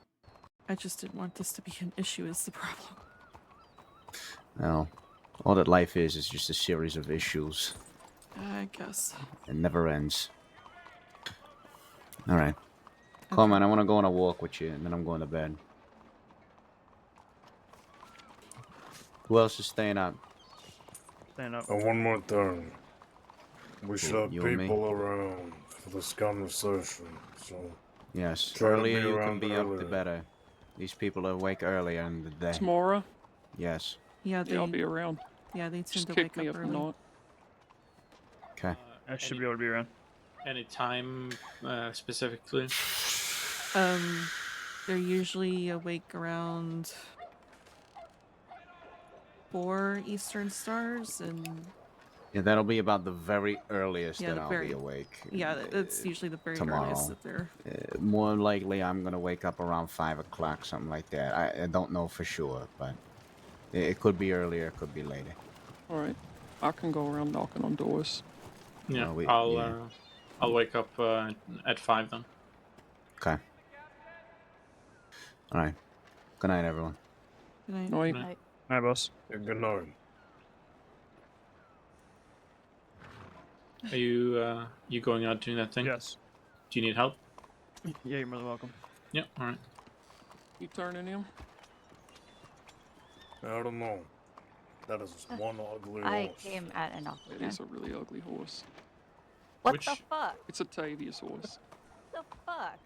I just didn't want this to be an issue is the problem. Well, all that life is just a series of issues. I guess. It never ends. All right. Coleman, I want to go on a walk with you, and then I'm going to bed. Who else is staying up? Stand up. And one more thing. We should have you and me? people around for this conversation, so Yes. Try to Earlier be you can around be up, the earlier. better. These people are awake earlier in the day. Tomorrow? Yes. Yeah, Yeah, I'll be around. yeah, they tend Just to kick wake me up if early. not. Okay. I should be able to be around. Any time specifically? They're usually awake around 4 Eastern stars, and Yeah, that'll be about the very earliest Yeah, that the I'll very- be awake. yeah, that's usually the very tomorrow. earliest that they're. More likely, I'm gonna wake up around 5 o'clock, something like that. I don't know for sure, but it could be earlier, it could be later. Alright. I can go around knocking on doors. Yeah, Well, I'll wake up at 5 then. Okay. All right. Good night, everyone. Good night. No, Right. Alright, boss. yeah, good night. Are you going out doing that thing? Yes. Do you need help? Yeah, you're more than welcome. Yeah, alright. You turning him? I don't know. That is one ugly I horse. came at an It opportunity. is a really ugly horse. What Which- the fuck? It's a Tavius horse. The fuck?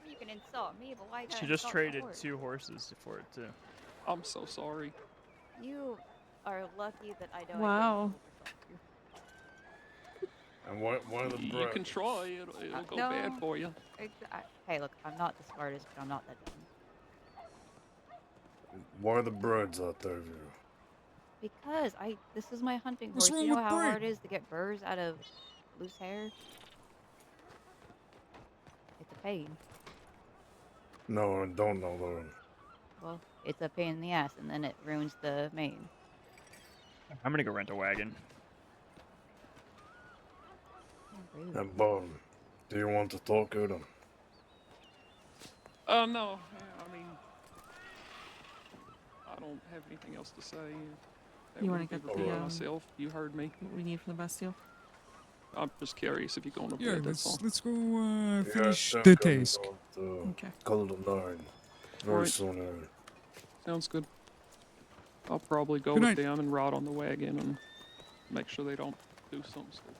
You can insult me, but why you gotta She just insult the traded horse? 2 horses for it, too. I'm so sorry. You are lucky that I don't. Wow. And one of the You can try. It'll go bad no. for you. Hey, look, I'm not the smartest, but I'm not that dumb. Why are the birds out there of you? Because this is my hunting What's horse. wrong You know with how Brett? hard it is to get burrs out of loose hair? It's a pain. No, I don't know that. Well, it's a pain in the ass, and then it ruins the mane. I'm gonna go rent a wagon. Rude. And Bob, do you want to talk to them? No. Yeah, I mean, I don't have anything else to say. You want wouldn't to be get prepared the myself. You heard me. what we need from the Bastille? I'm just curious if you're going to Yeah, bed, that's all. let's go Yeah, finish it's the definitely task. going Okay. to Golden 9. Very Alright. soon. Sounds good. I'll probably go Good with night. them and ride on the wagon and make sure they don't do something stupid.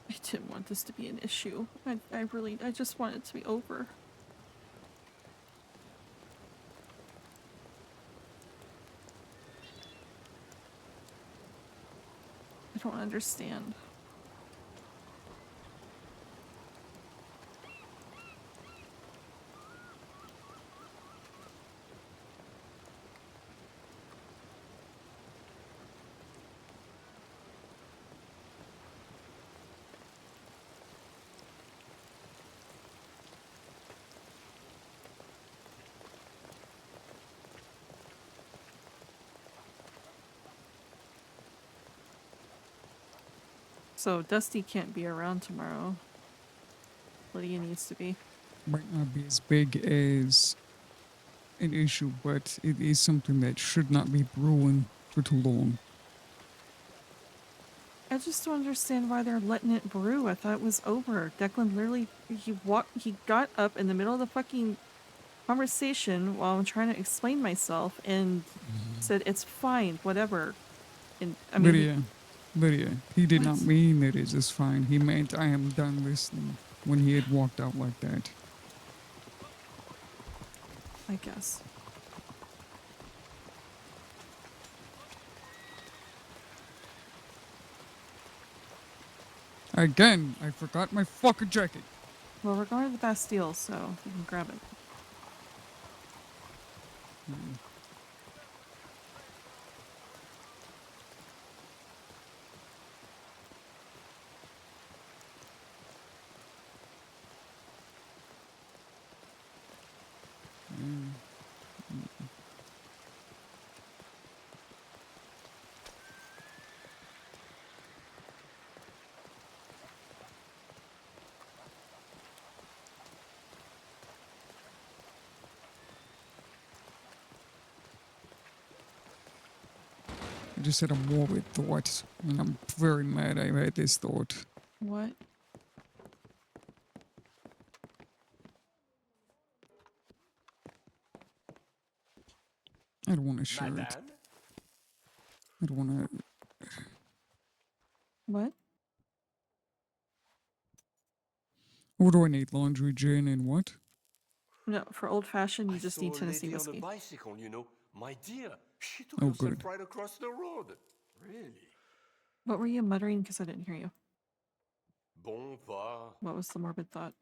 I didn't want this to be an issue. I just want it to be over. I don't understand. So Dusty can't be around tomorrow. Lydia needs to be. Might not be as big as an issue, but it is something that should not be brewing for too long. I just don't understand why they're letting it brew. I thought it was over. Declan literally he got up in the middle of the fucking conversation while I'm trying to explain myself and said it's fine, whatever. And I mean Lydia, he did not What? mean that it is fine. He meant I am done listening when he had walked out like that. I guess. Again, I forgot my fucking jacket. Well, we're going to the Bastille, so you can grab it. I just had a morbid thought, and I'm very mad I had this thought. What? I don't want to share it. I don't want to. What? What do I need? Laundry, gin, and what? No, for old fashioned, you just need Tennessee On a whiskey. bicycle, you know. My dear, she took Oh, herself good. right across the road. Really? What were you muttering? Because I didn't hear you. Bon pas. What was the morbid thought?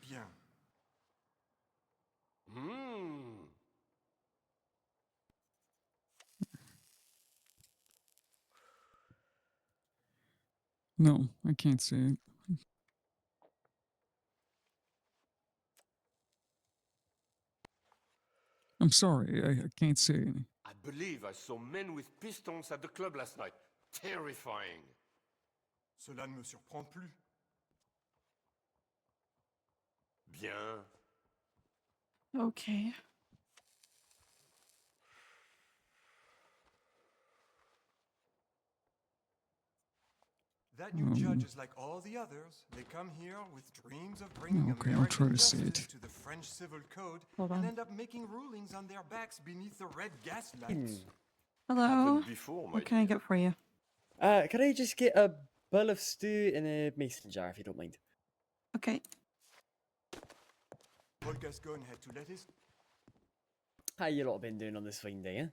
Bien. Hmm. No, I can't say it. I'm sorry, I can't say it. I believe I saw men with pistols at the club last night. Terrifying. Cela ne me surprend plus. Bien. Okay. That new judge is like all the others. They come here with dreams of bringing Okay, I'll American try to say justice it. to the French civil code Hold and on. end up making rulings on their backs beneath the red gas lights. Hello. Happened before, my What can I dear. get for you? Can I just get a bowl of stew and a mason jar, if you don't mind? Okay. Paul Gascoigne had to let his... How you lot been doing on this fine day, eh?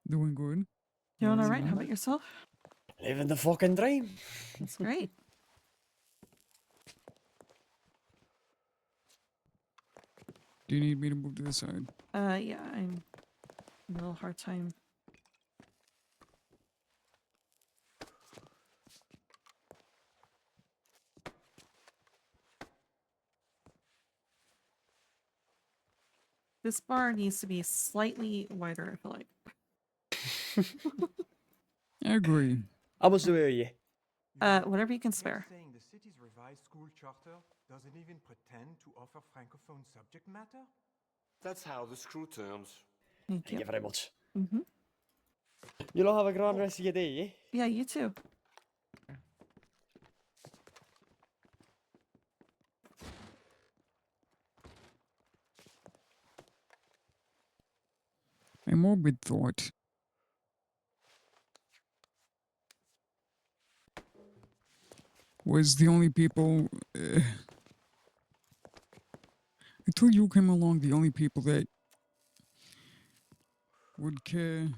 Doing good. Doing all right. How about yourself? Living the fucking dream. That's great. Do you need me to move to the side? Yeah, I'm a little hard time. This bar needs to be slightly wider, I feel like. I agree. How much do we owe you? Whatever you can spare. Saying the city's revised school charter doesn't even pretend to offer francophone subject matter? That's how the screw turns. Thank Thank you. you very much. Mm-hmm. You'll all have a grand rest of your day, eh? Yeah, you too. A morbid thought. Was the only people until you came along, the only people that would care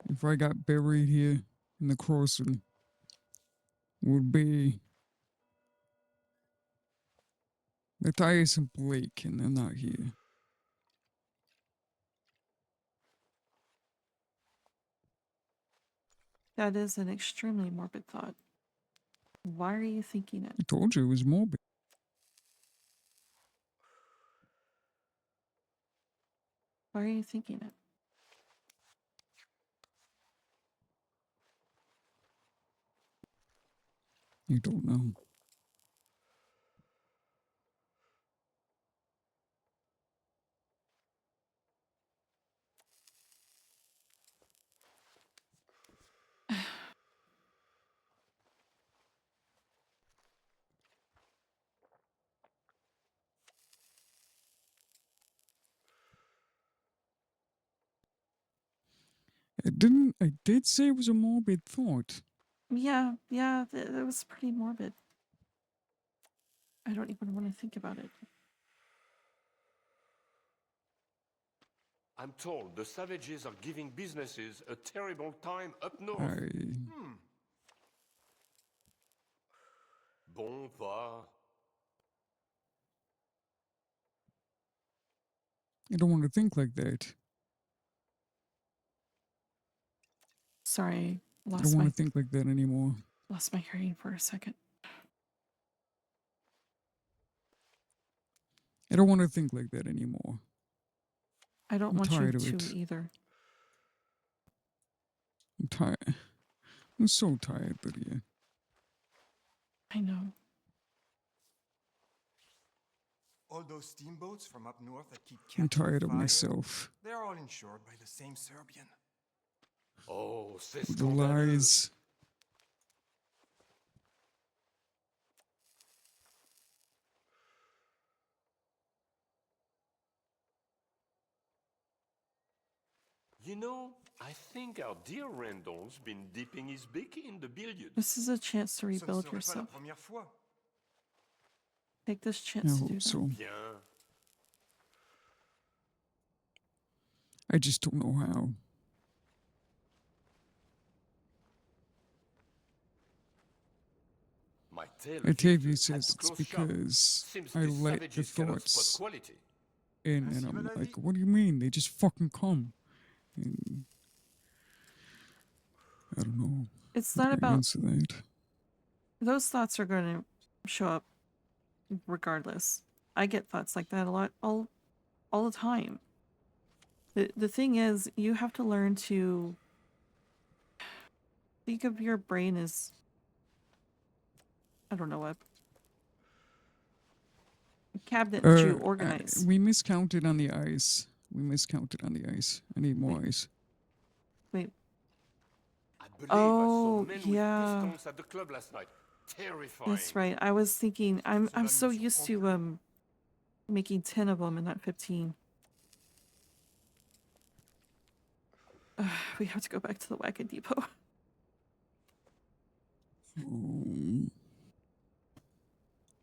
if I got buried here in the crossing would be Matthias and Blake, and they're not here. That is an extremely morbid thought. Why are you thinking it? I told you it was morbid. Why are you thinking it? You don't know. I did say it was a morbid thought. Yeah, that was pretty morbid. I don't even want to think about it. I'm told the savages are giving businesses a terrible time up north. Bon, va. I don't want to think like that. Sorry, I don't want to think like that anymore. lost my hearing for a second. I don't want to think like that anymore. I don't I'm want you tired of to it. either. I'm tired. I'm so tired, Lydia. I know. All those steamboats from up north that keep I'm catching tired of fire, myself. they're all insured by the same Serbian. Oh, c'est The scandaleux. lies. You know, I think our dear Randall's been dipping his beak in the billiards. This is a chance to Ce ne rebuild serait pas la yourself. première fois. Take this I chance to do hope that. so. Bien. I just don't know how. My tale Octavia Victor had says to it's close shop. because Seems I these let the savages cannot spot thoughts quality. in, and Ainsi I'm va la like, vie. what do you mean? They just fucking come. And I don't know. It's how not to about answer that. those thoughts are going to show up regardless. I get thoughts like that a lot, all the time. The thing is, you have to learn to think of your brain as, I don't know, a cabinet that you organize. We miscounted on the ice. We miscounted on the ice. I need more ice. Wait. I believe Oh, I saw men yeah. with pistons at the club last night. Terrifying. That's right. I was thinking, I'm so used to making 10 of them and not 15. We have to go back to the wagon depot.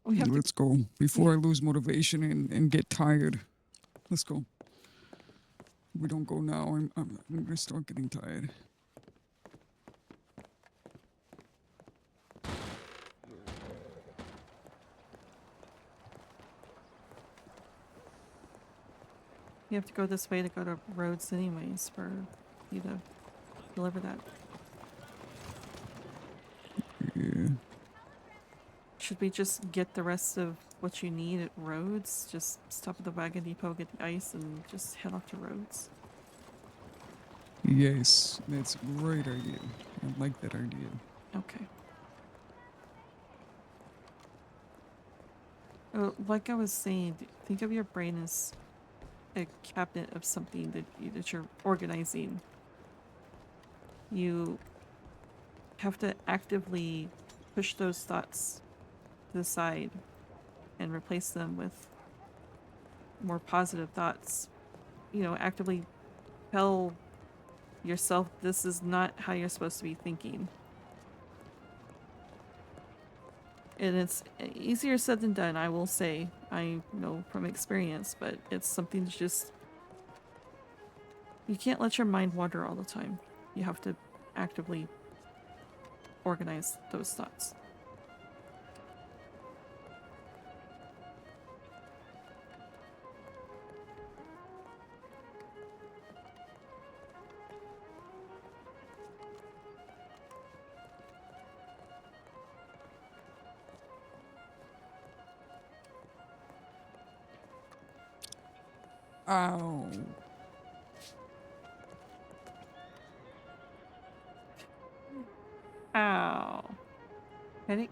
We have Let's go before I lose motivation and get tired. Let's go. If we don't go now, I'm gonna start getting tired. You have to go this way to go to Rhodes anyways for you to deliver that. Yeah. should we just get the rest of what you need at Rhodes? Just stop at the wagon depot, get the ice, and just head off to Rhodes? Yes, that's a great idea. I like that idea. Okay. Like I was saying, think of your brain as a cabinet of something that you're organizing. You have to actively push those thoughts to the side and replace them with more positive thoughts. You know, actively tell yourself this is not how you're supposed to be thinking. And it's easier said than done, I will say. I know from experience, but it's something to just... You can't let your mind wander all the time. You have to actively organize those thoughts. Ow. Ow. Headache?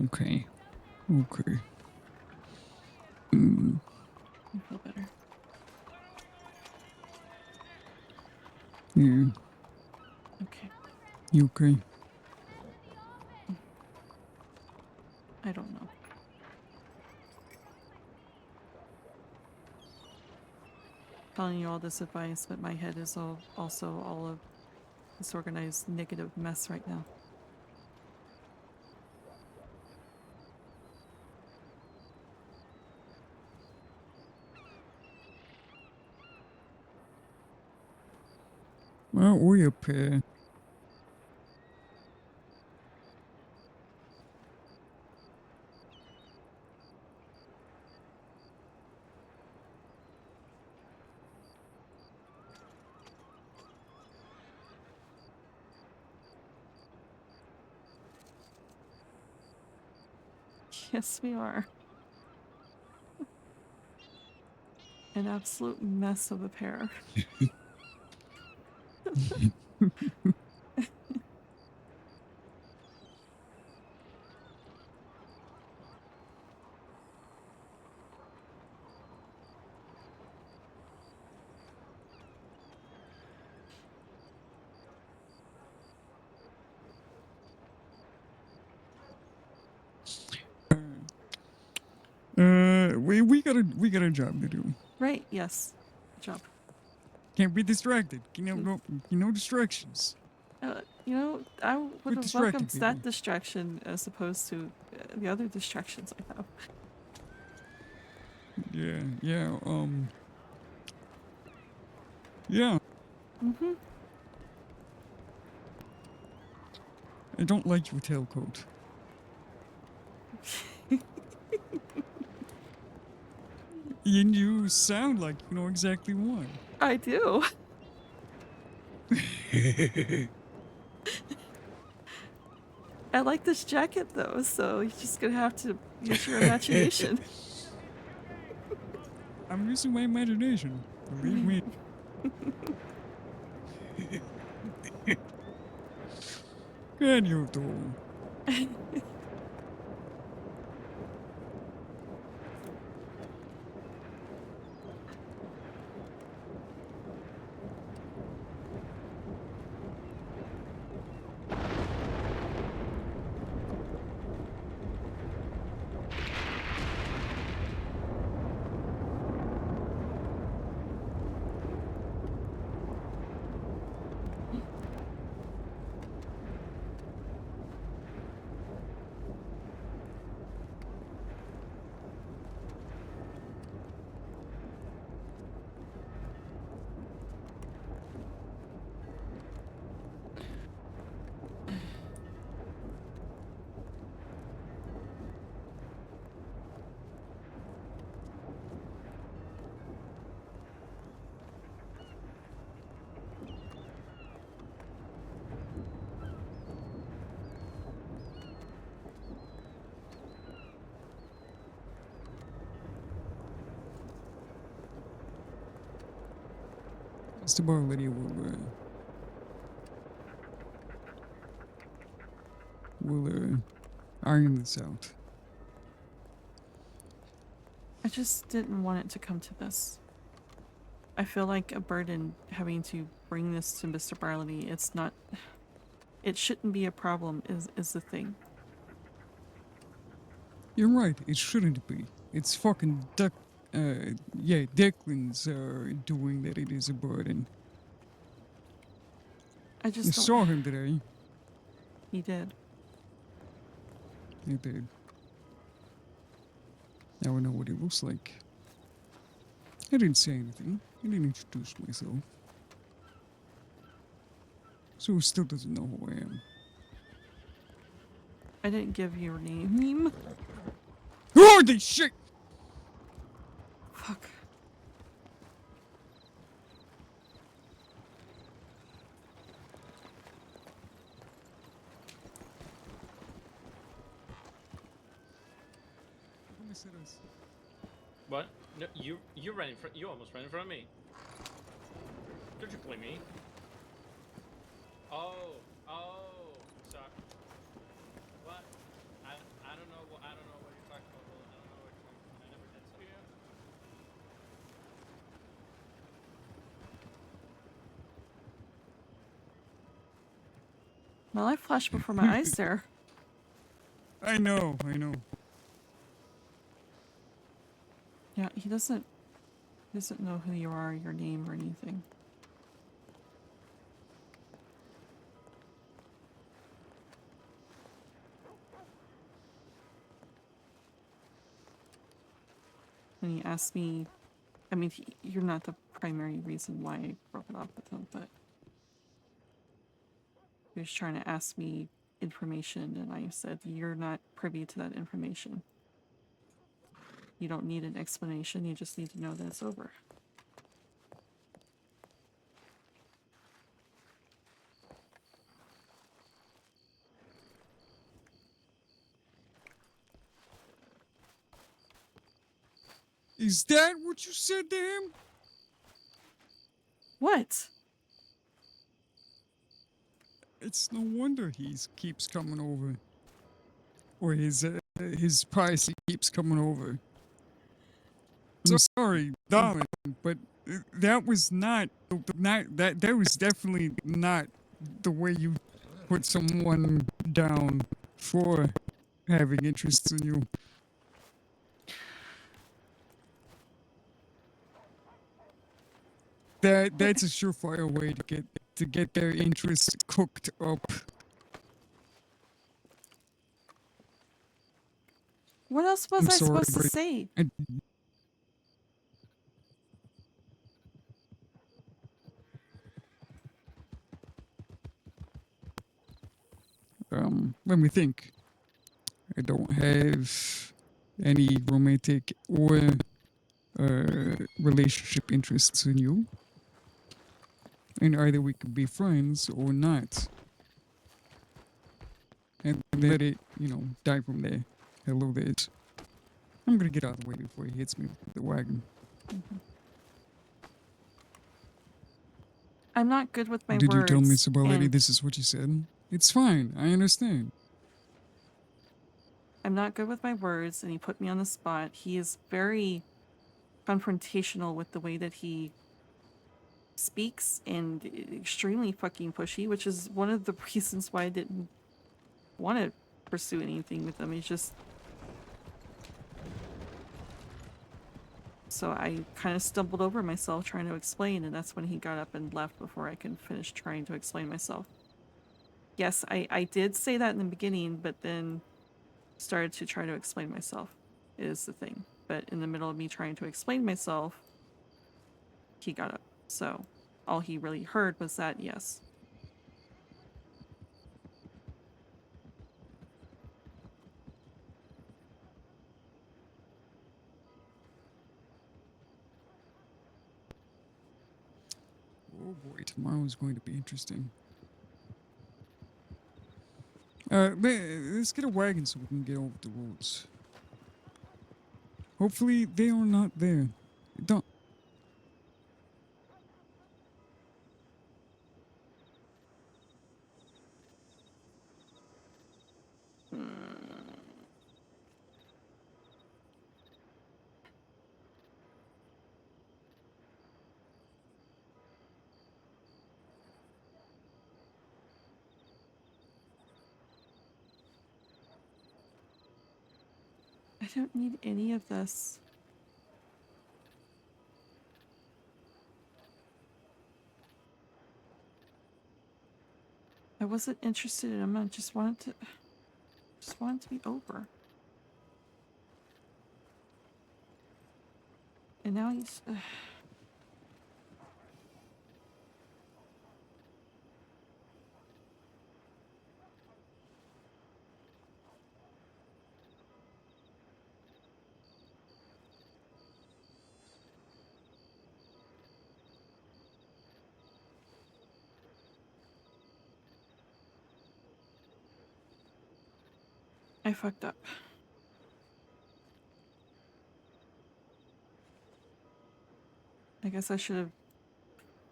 Okay. Okay. Mm. I feel better. Yeah. Okay. You okay? I don't know. Telling you all this advice, but my head is also all of disorganized negative mess right now. Well, we up here. Yes, we are. An absolute mess of a pair. We got a job to do. Right, yes. Good job. Can't be distracted. No distractions. You know, I would Quit have distracting welcomed that people. distraction as opposed to the other distractions I have. Yeah, yeah, Mm-hmm. I don't like your tailcoat. And you sound like you know exactly why. I do. I like this jacket though, so you're just gonna have to use your imagination. I'm using my imagination. Believe me. Can you do? Mr. Bar Lydia will iron this out. I just didn't want it to come to this. I feel like a burden having to bring this to Mr. Barley. It's not. It shouldn't be a problem. Is the thing. You're right. It shouldn't be. It's fucking Declan's doing that. It is a burden. I You just don't. saw him today. He did. I did. Now I know what he looks like. I didn't say anything. I didn't introduce myself. So he still doesn't know who I am. I didn't give your name. Holy shit! Fuck. What? No, you ran in front. You almost ran in front of me. Don't you blame me? Oh, sorry. What? I don't know what you're talking about. I don't know what you're talking about. I never did so. Yeah. My life flashed before my eyes there. I know. Yeah, he doesn't know who you are, your name, or anything. And he asked me, I mean, you're not the primary reason why I broke it off with him, but he was trying to ask me information, and I said, you're not privy to that information. You don't need an explanation, you just need to know that it's over. Is that what you said to him? What? It's no wonder he keeps coming over. Or his posse keeps coming over. So sorry, darling, but that was not that was definitely not the way you put someone down for having interests in you. That's a surefire way to get their interest cooked up. What else was I supposed to say? let me think. I don't have any romantic or relationship interests in you. And either we could be friends or not. And let it, die from there. Hello there. I'm gonna get out of the way before he hits me with the wagon. I'm not good with my Did you tell me, words, Lady, and this is what you said? It's fine. I understand. I'm not good with my words, and he put me on the spot. He is very confrontational with the way that he speaks and extremely fucking pushy, which is one of the reasons why I didn't want to pursue anything with him. He's just... So I kind of stumbled over myself trying to explain, and that's when he got up and left before I could finish trying to explain myself. Yes, I did say that in the beginning, but then started to try to explain myself, is the thing. But in the middle of me trying to explain myself, he got up. So all he really heard was that, yes. Oh boy, tomorrow is going to be interesting. Let's get a wagon so we can get off the roads. Hopefully they are not there. Don't. I don't need any of this. I wasn't interested in him. I just wanted to be over. And now he's... I fucked up. I guess I should have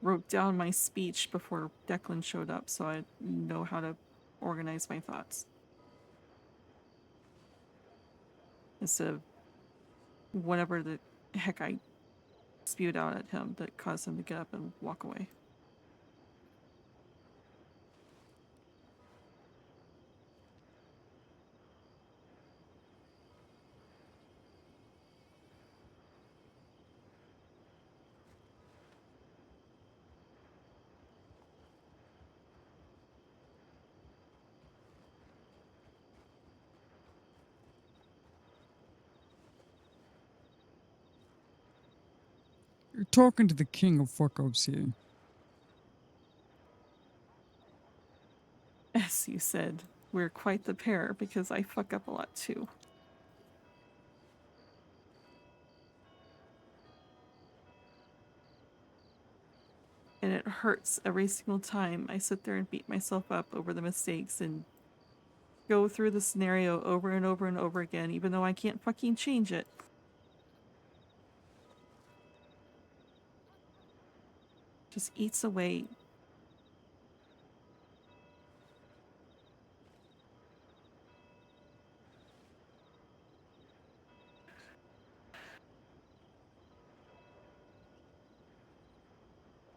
wrote down my speech before Declan showed up so I know how to organize my thoughts. Instead of whatever the heck I spewed out at him that caused him to get up and walk away. You're talking to the king of fuck-ups here. As you said, we're quite the pair because I fuck up a lot too. And it hurts every single time I sit there and beat myself up over the mistakes and go through the scenario over and over and over again, even though I can't fucking change it. Just eats away.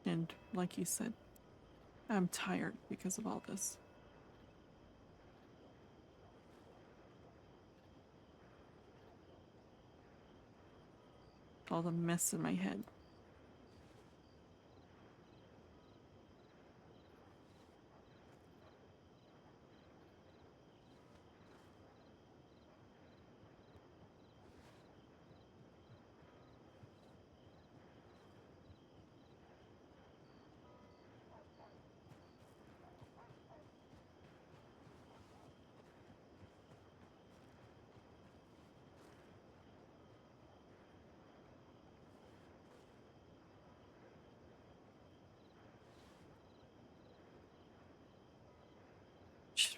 And like you said, I'm tired because of all this. All the mess in my head.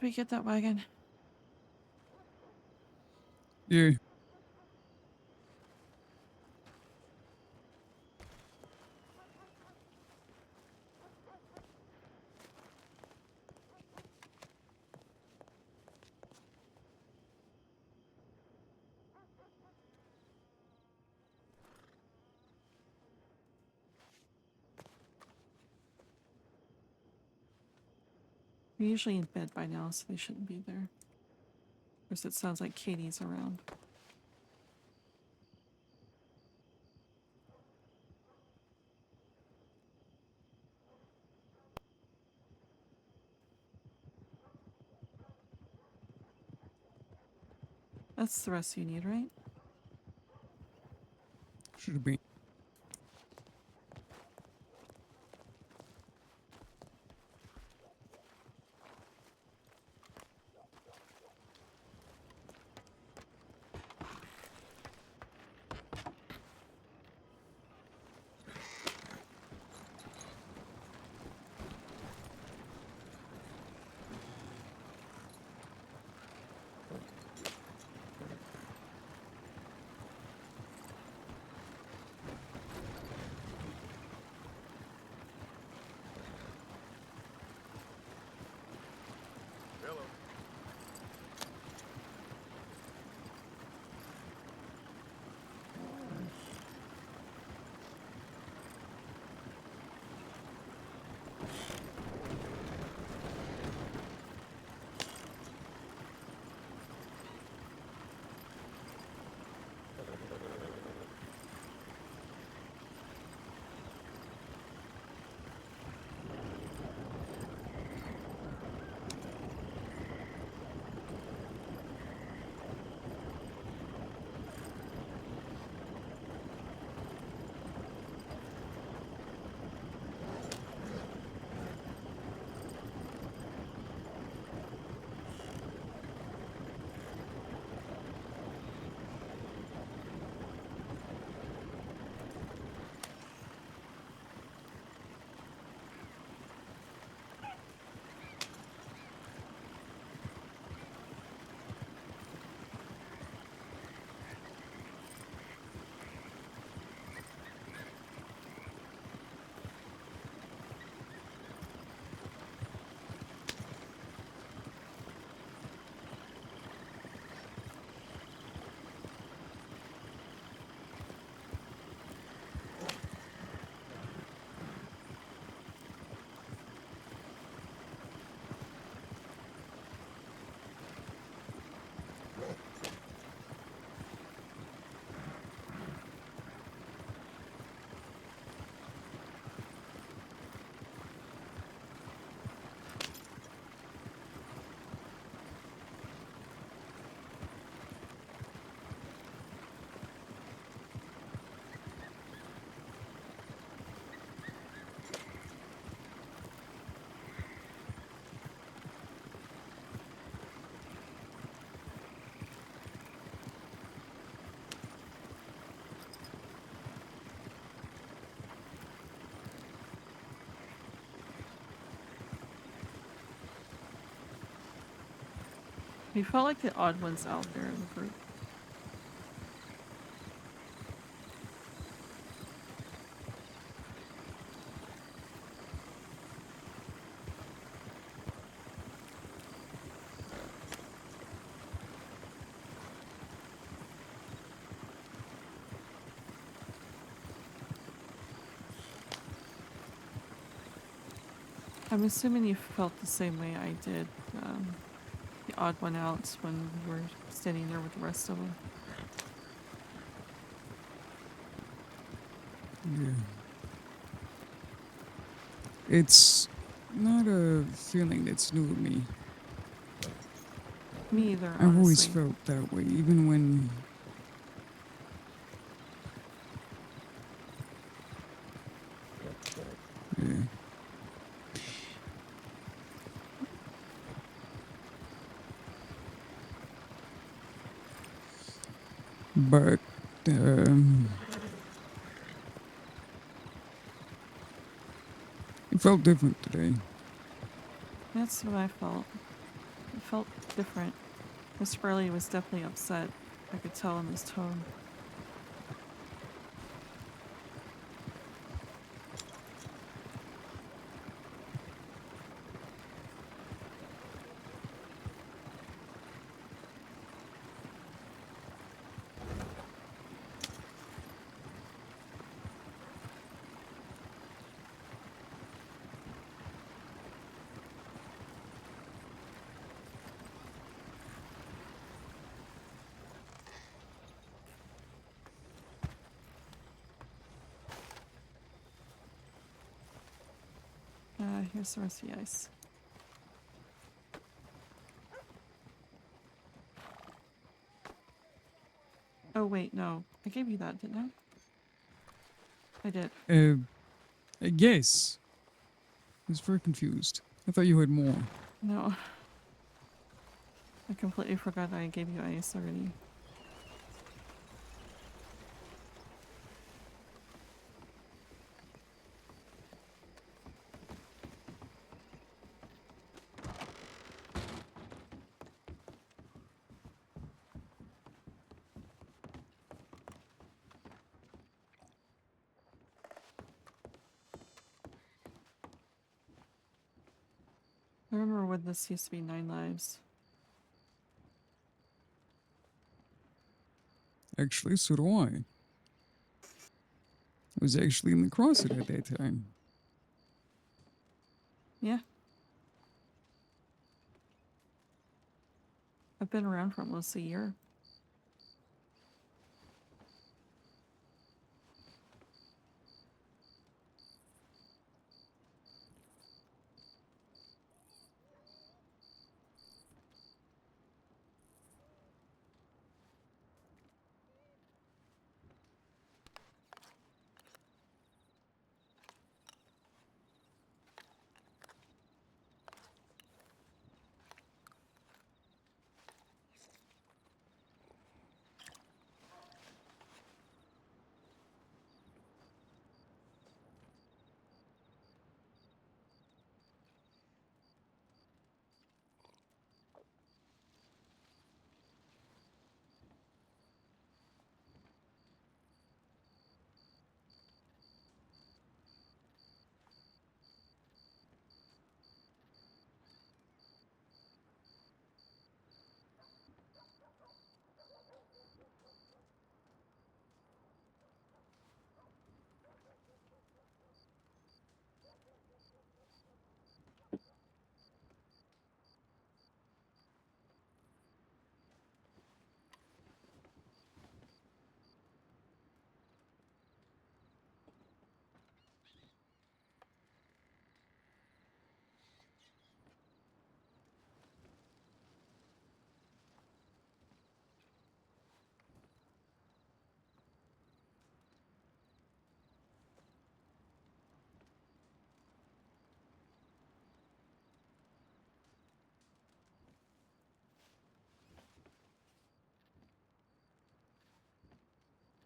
we get that wagon? Yeah. They're usually in bed by now, so they shouldn't be there. Of course, it sounds like Katie's around. That's the rest you need, right? Should be. We felt like the odd ones out there in the group. I'm assuming you felt the same way I did. The odd one out when we were standing there with the rest of them. Yeah. It's not a feeling that's new to me. Me either, I've always honestly. felt that way, even when. Yeah. But it felt different today. That's what I felt. It felt different. Mr. Burley was definitely upset. I could tell in his tone. Here's the rest of the ice. Oh wait, no. I gave you that, didn't I? I did. Yes. I was very confused. I thought you had more. No. I completely forgot I gave you ice already. I remember when this used to be 9 lives. Actually, so do I. I was actually in the CrossFit at that time. Yeah. I've been around for almost a year.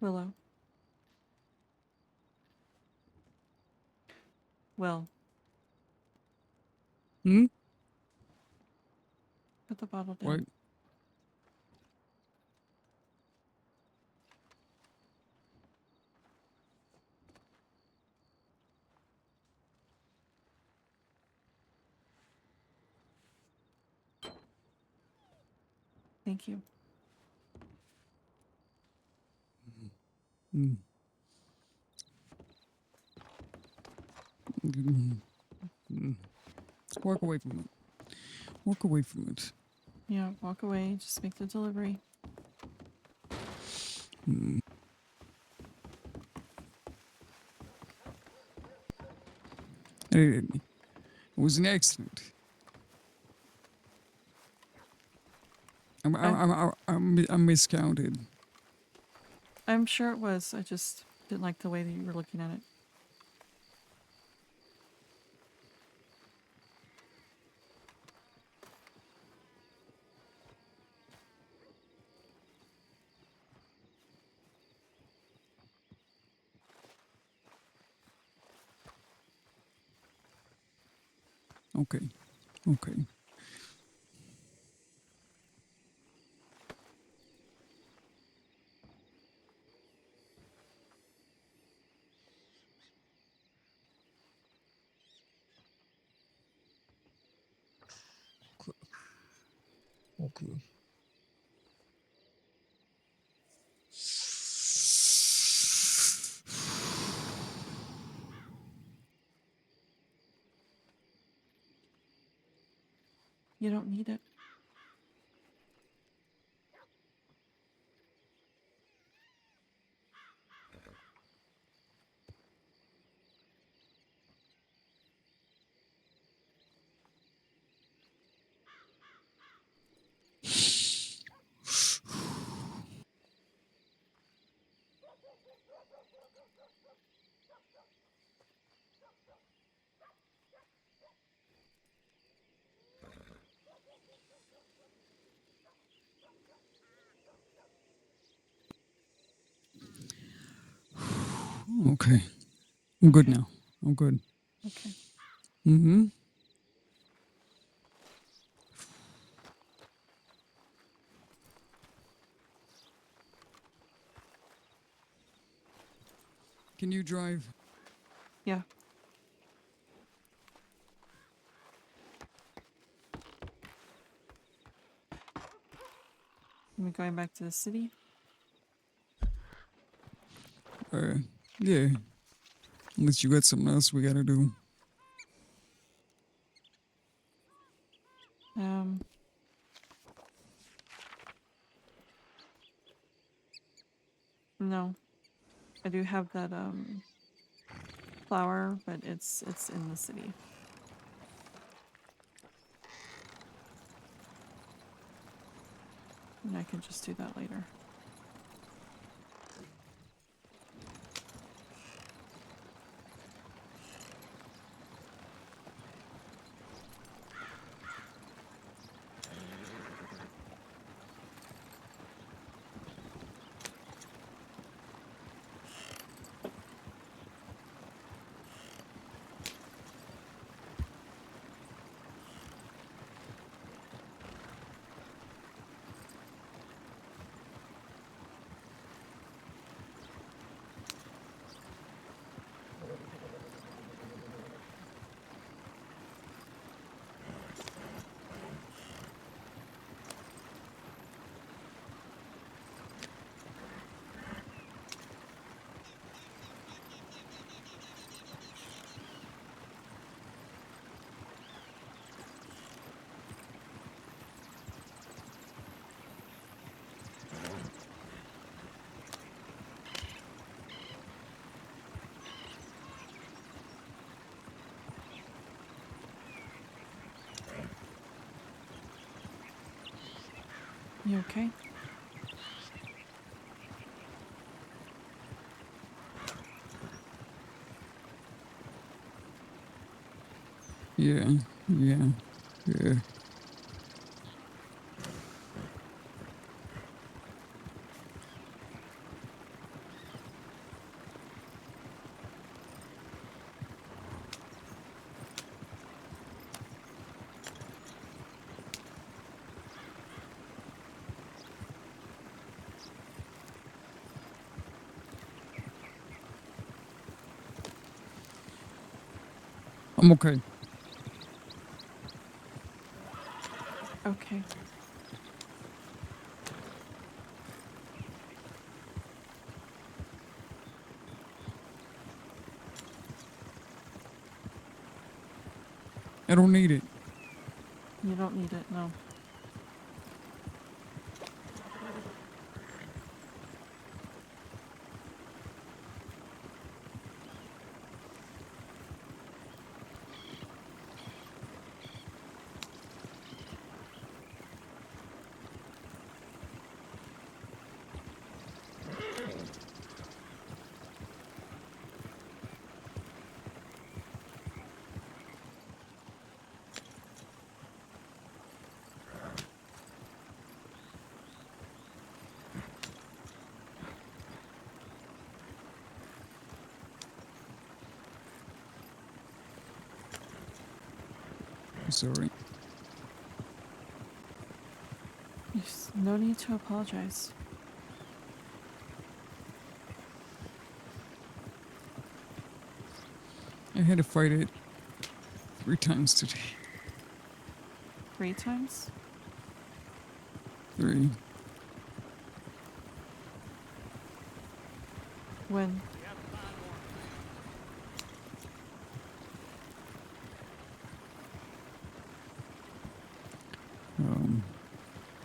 Willow. Will. Hmm? Put the bottle down. What? Thank you. Mm. Mm. Mm. Walk away from it. Walk away from it. Yeah, walk away. Just make the delivery. Mm. It was an accident. I'm miscounted. I'm sure it was. I just didn't like the way that you were looking at it. Okay. Okay. Okay. You don't need it. Okay. I'm good Okay. now. I'm good. Okay. Mm-hmm. Can you drive? Yeah. Am I going back to the city? Yeah. Unless you got something else we gotta do. Um. No. I do have that flower, but it's in the city. And I can just do that later. You okay? Yeah. Yeah. Yeah. I'm okay. Okay. I don't need it. You don't need it, no. It's alright. There's no need to apologize. I had to fight it 3 times today. 3 times? 3. When?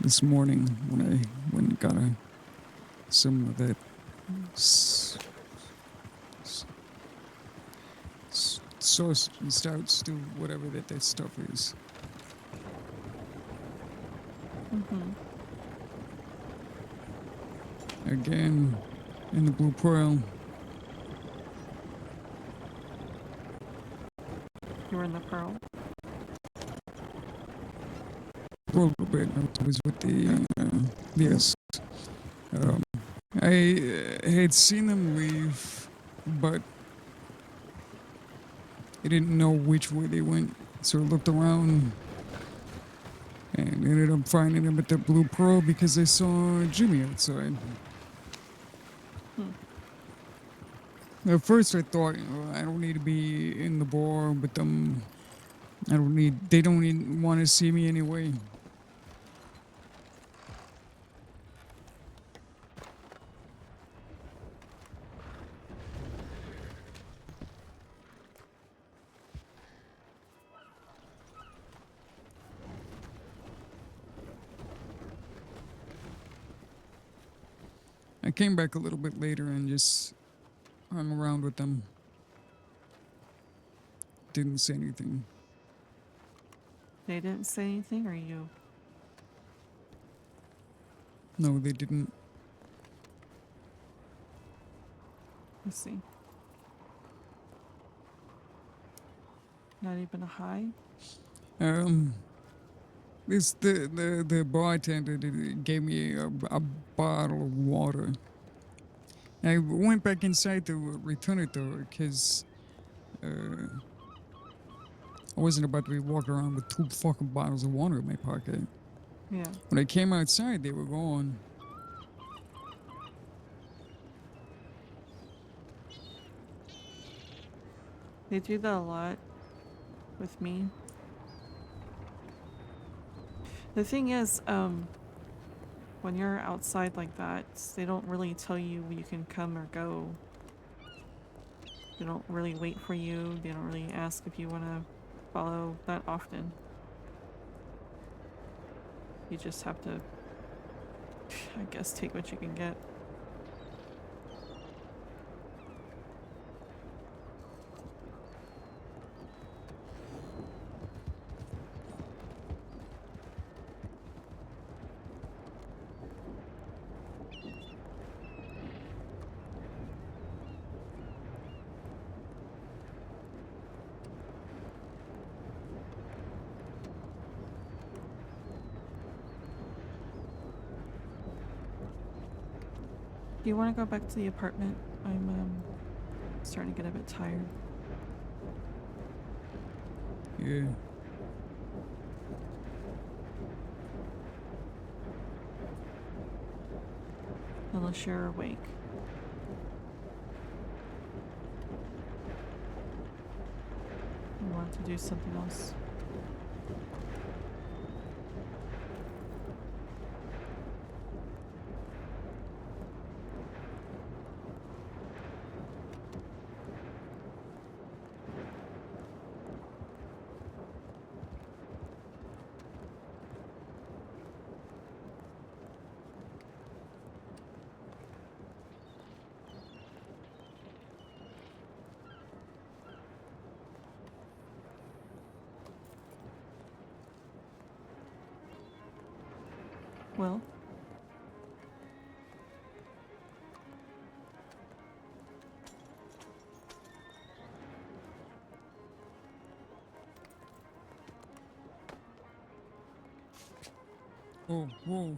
This morning when I went and got some of that sauce and stout stew, whatever that stuff is. Again, in the Blue Pearl. You were in the Pearl? For a little bit. I was with the, yes. I had seen them leave, but I didn't know which way they went, so I looked around and ended up finding them at the Blue Pearl because I saw Jimmy outside. At first I thought, I don't need to be in the bar with them. They don't even want to see me anyway. I came back a little bit later and just hung around with them. Didn't say anything. They didn't say anything, or you? No, they didn't. Let's see. Not even a hi? The bartender gave me a bottle of water. I went back inside to return it though, because I wasn't about to be walking around with 2 fucking bottles of water in my pocket. Yeah. When I came outside, they were gone. They do that a lot with me. The thing is, when you're outside like that, they don't really tell you you can come or go. They don't really wait for you. They don't really ask if you want to follow that often. You just have to, I guess, take what you can get. Do you want to go back to the apartment? I'm starting to get a bit tired. Yeah. Unless you're awake. You want to do something else? Well, Oh, whoa.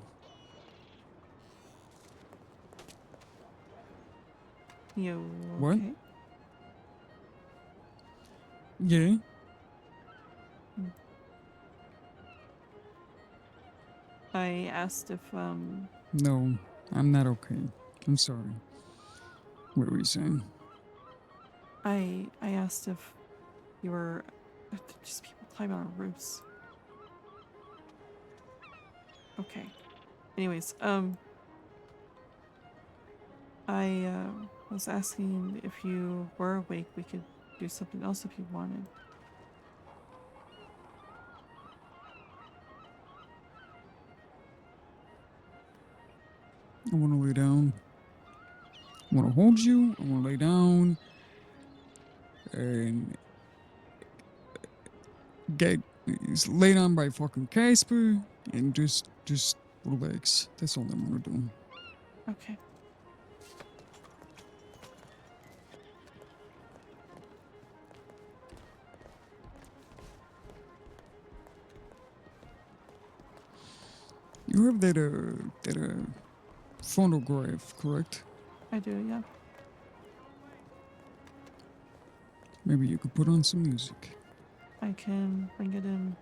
you What? okay? Yeah. I asked if No, I'm not okay. I'm sorry. What were you saying? I asked if you were just people climbing on roofs. Okay. Anyways, I was asking if you were awake, we could do something else if you wanted. I want to lay down. I want to hold you. I want to lay down and get laid on by fucking Casper and just relax. That's all I want to do. Okay. You have that phonograph, correct? I do, yeah. Maybe you could put on some music. I can bring it in.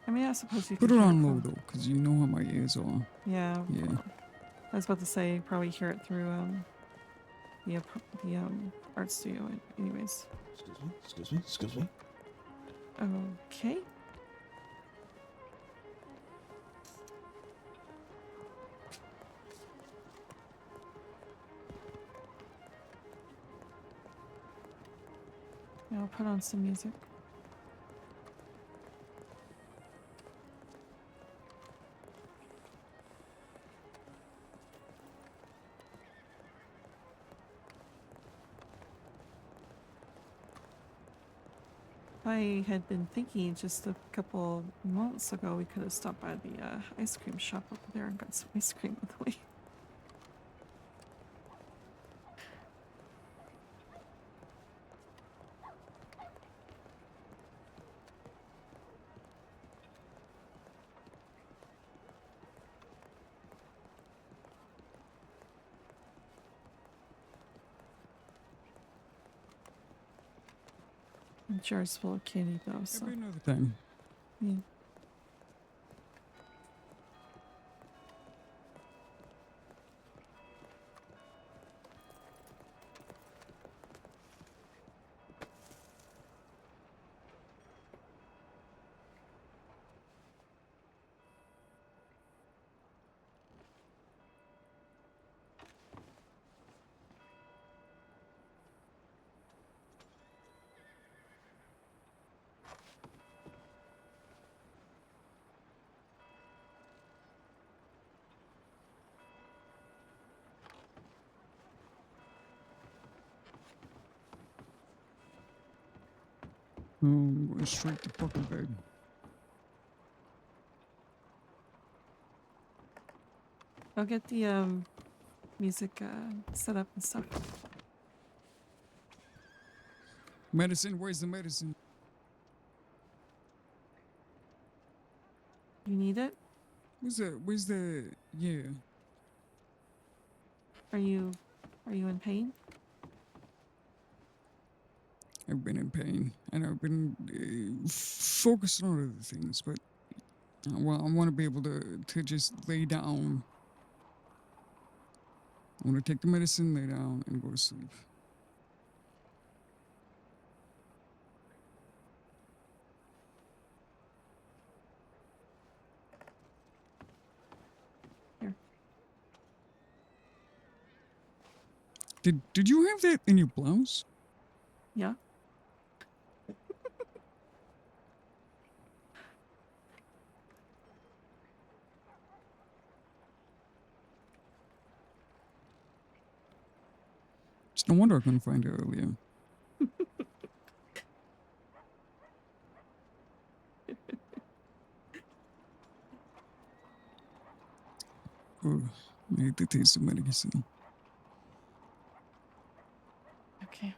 I mean, I suppose you Put can it hear on it low from... though, cause you know how my ears are. Yeah. Yeah. Well, I was about to say, probably hear it through the art studio. Anyways. Excuse me, excuse me, excuse me. Okay. I'll put on some music. I had been thinking just a couple months ago we could have stopped by the ice cream shop over there and got some ice cream on the way. The jar's full of candy though, so Maybe another time. yeah. I'm going straight to fucking bed. I'll get the music set up and stuff. Medicine, where's the medicine? You need it? Where's the, yeah. Are you in pain? I've been in pain, and I've been focused on other things, but I want to be able to just lay down. I want to take the medicine, lay down, and go to sleep. Here. Did you have that in your blouse? Yeah. It's no wonder I couldn't find it earlier. Oh, I hate the taste of medicine. Okay.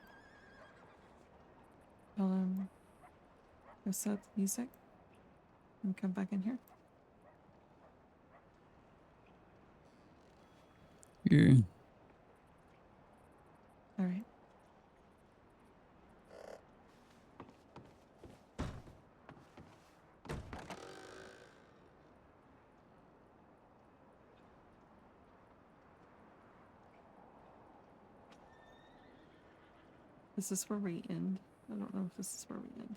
I'll go set the music and come back in here. Yeah. All right. Is this where we end? I don't know if this is where we end.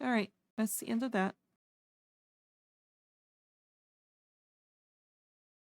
All right, that's the end of that.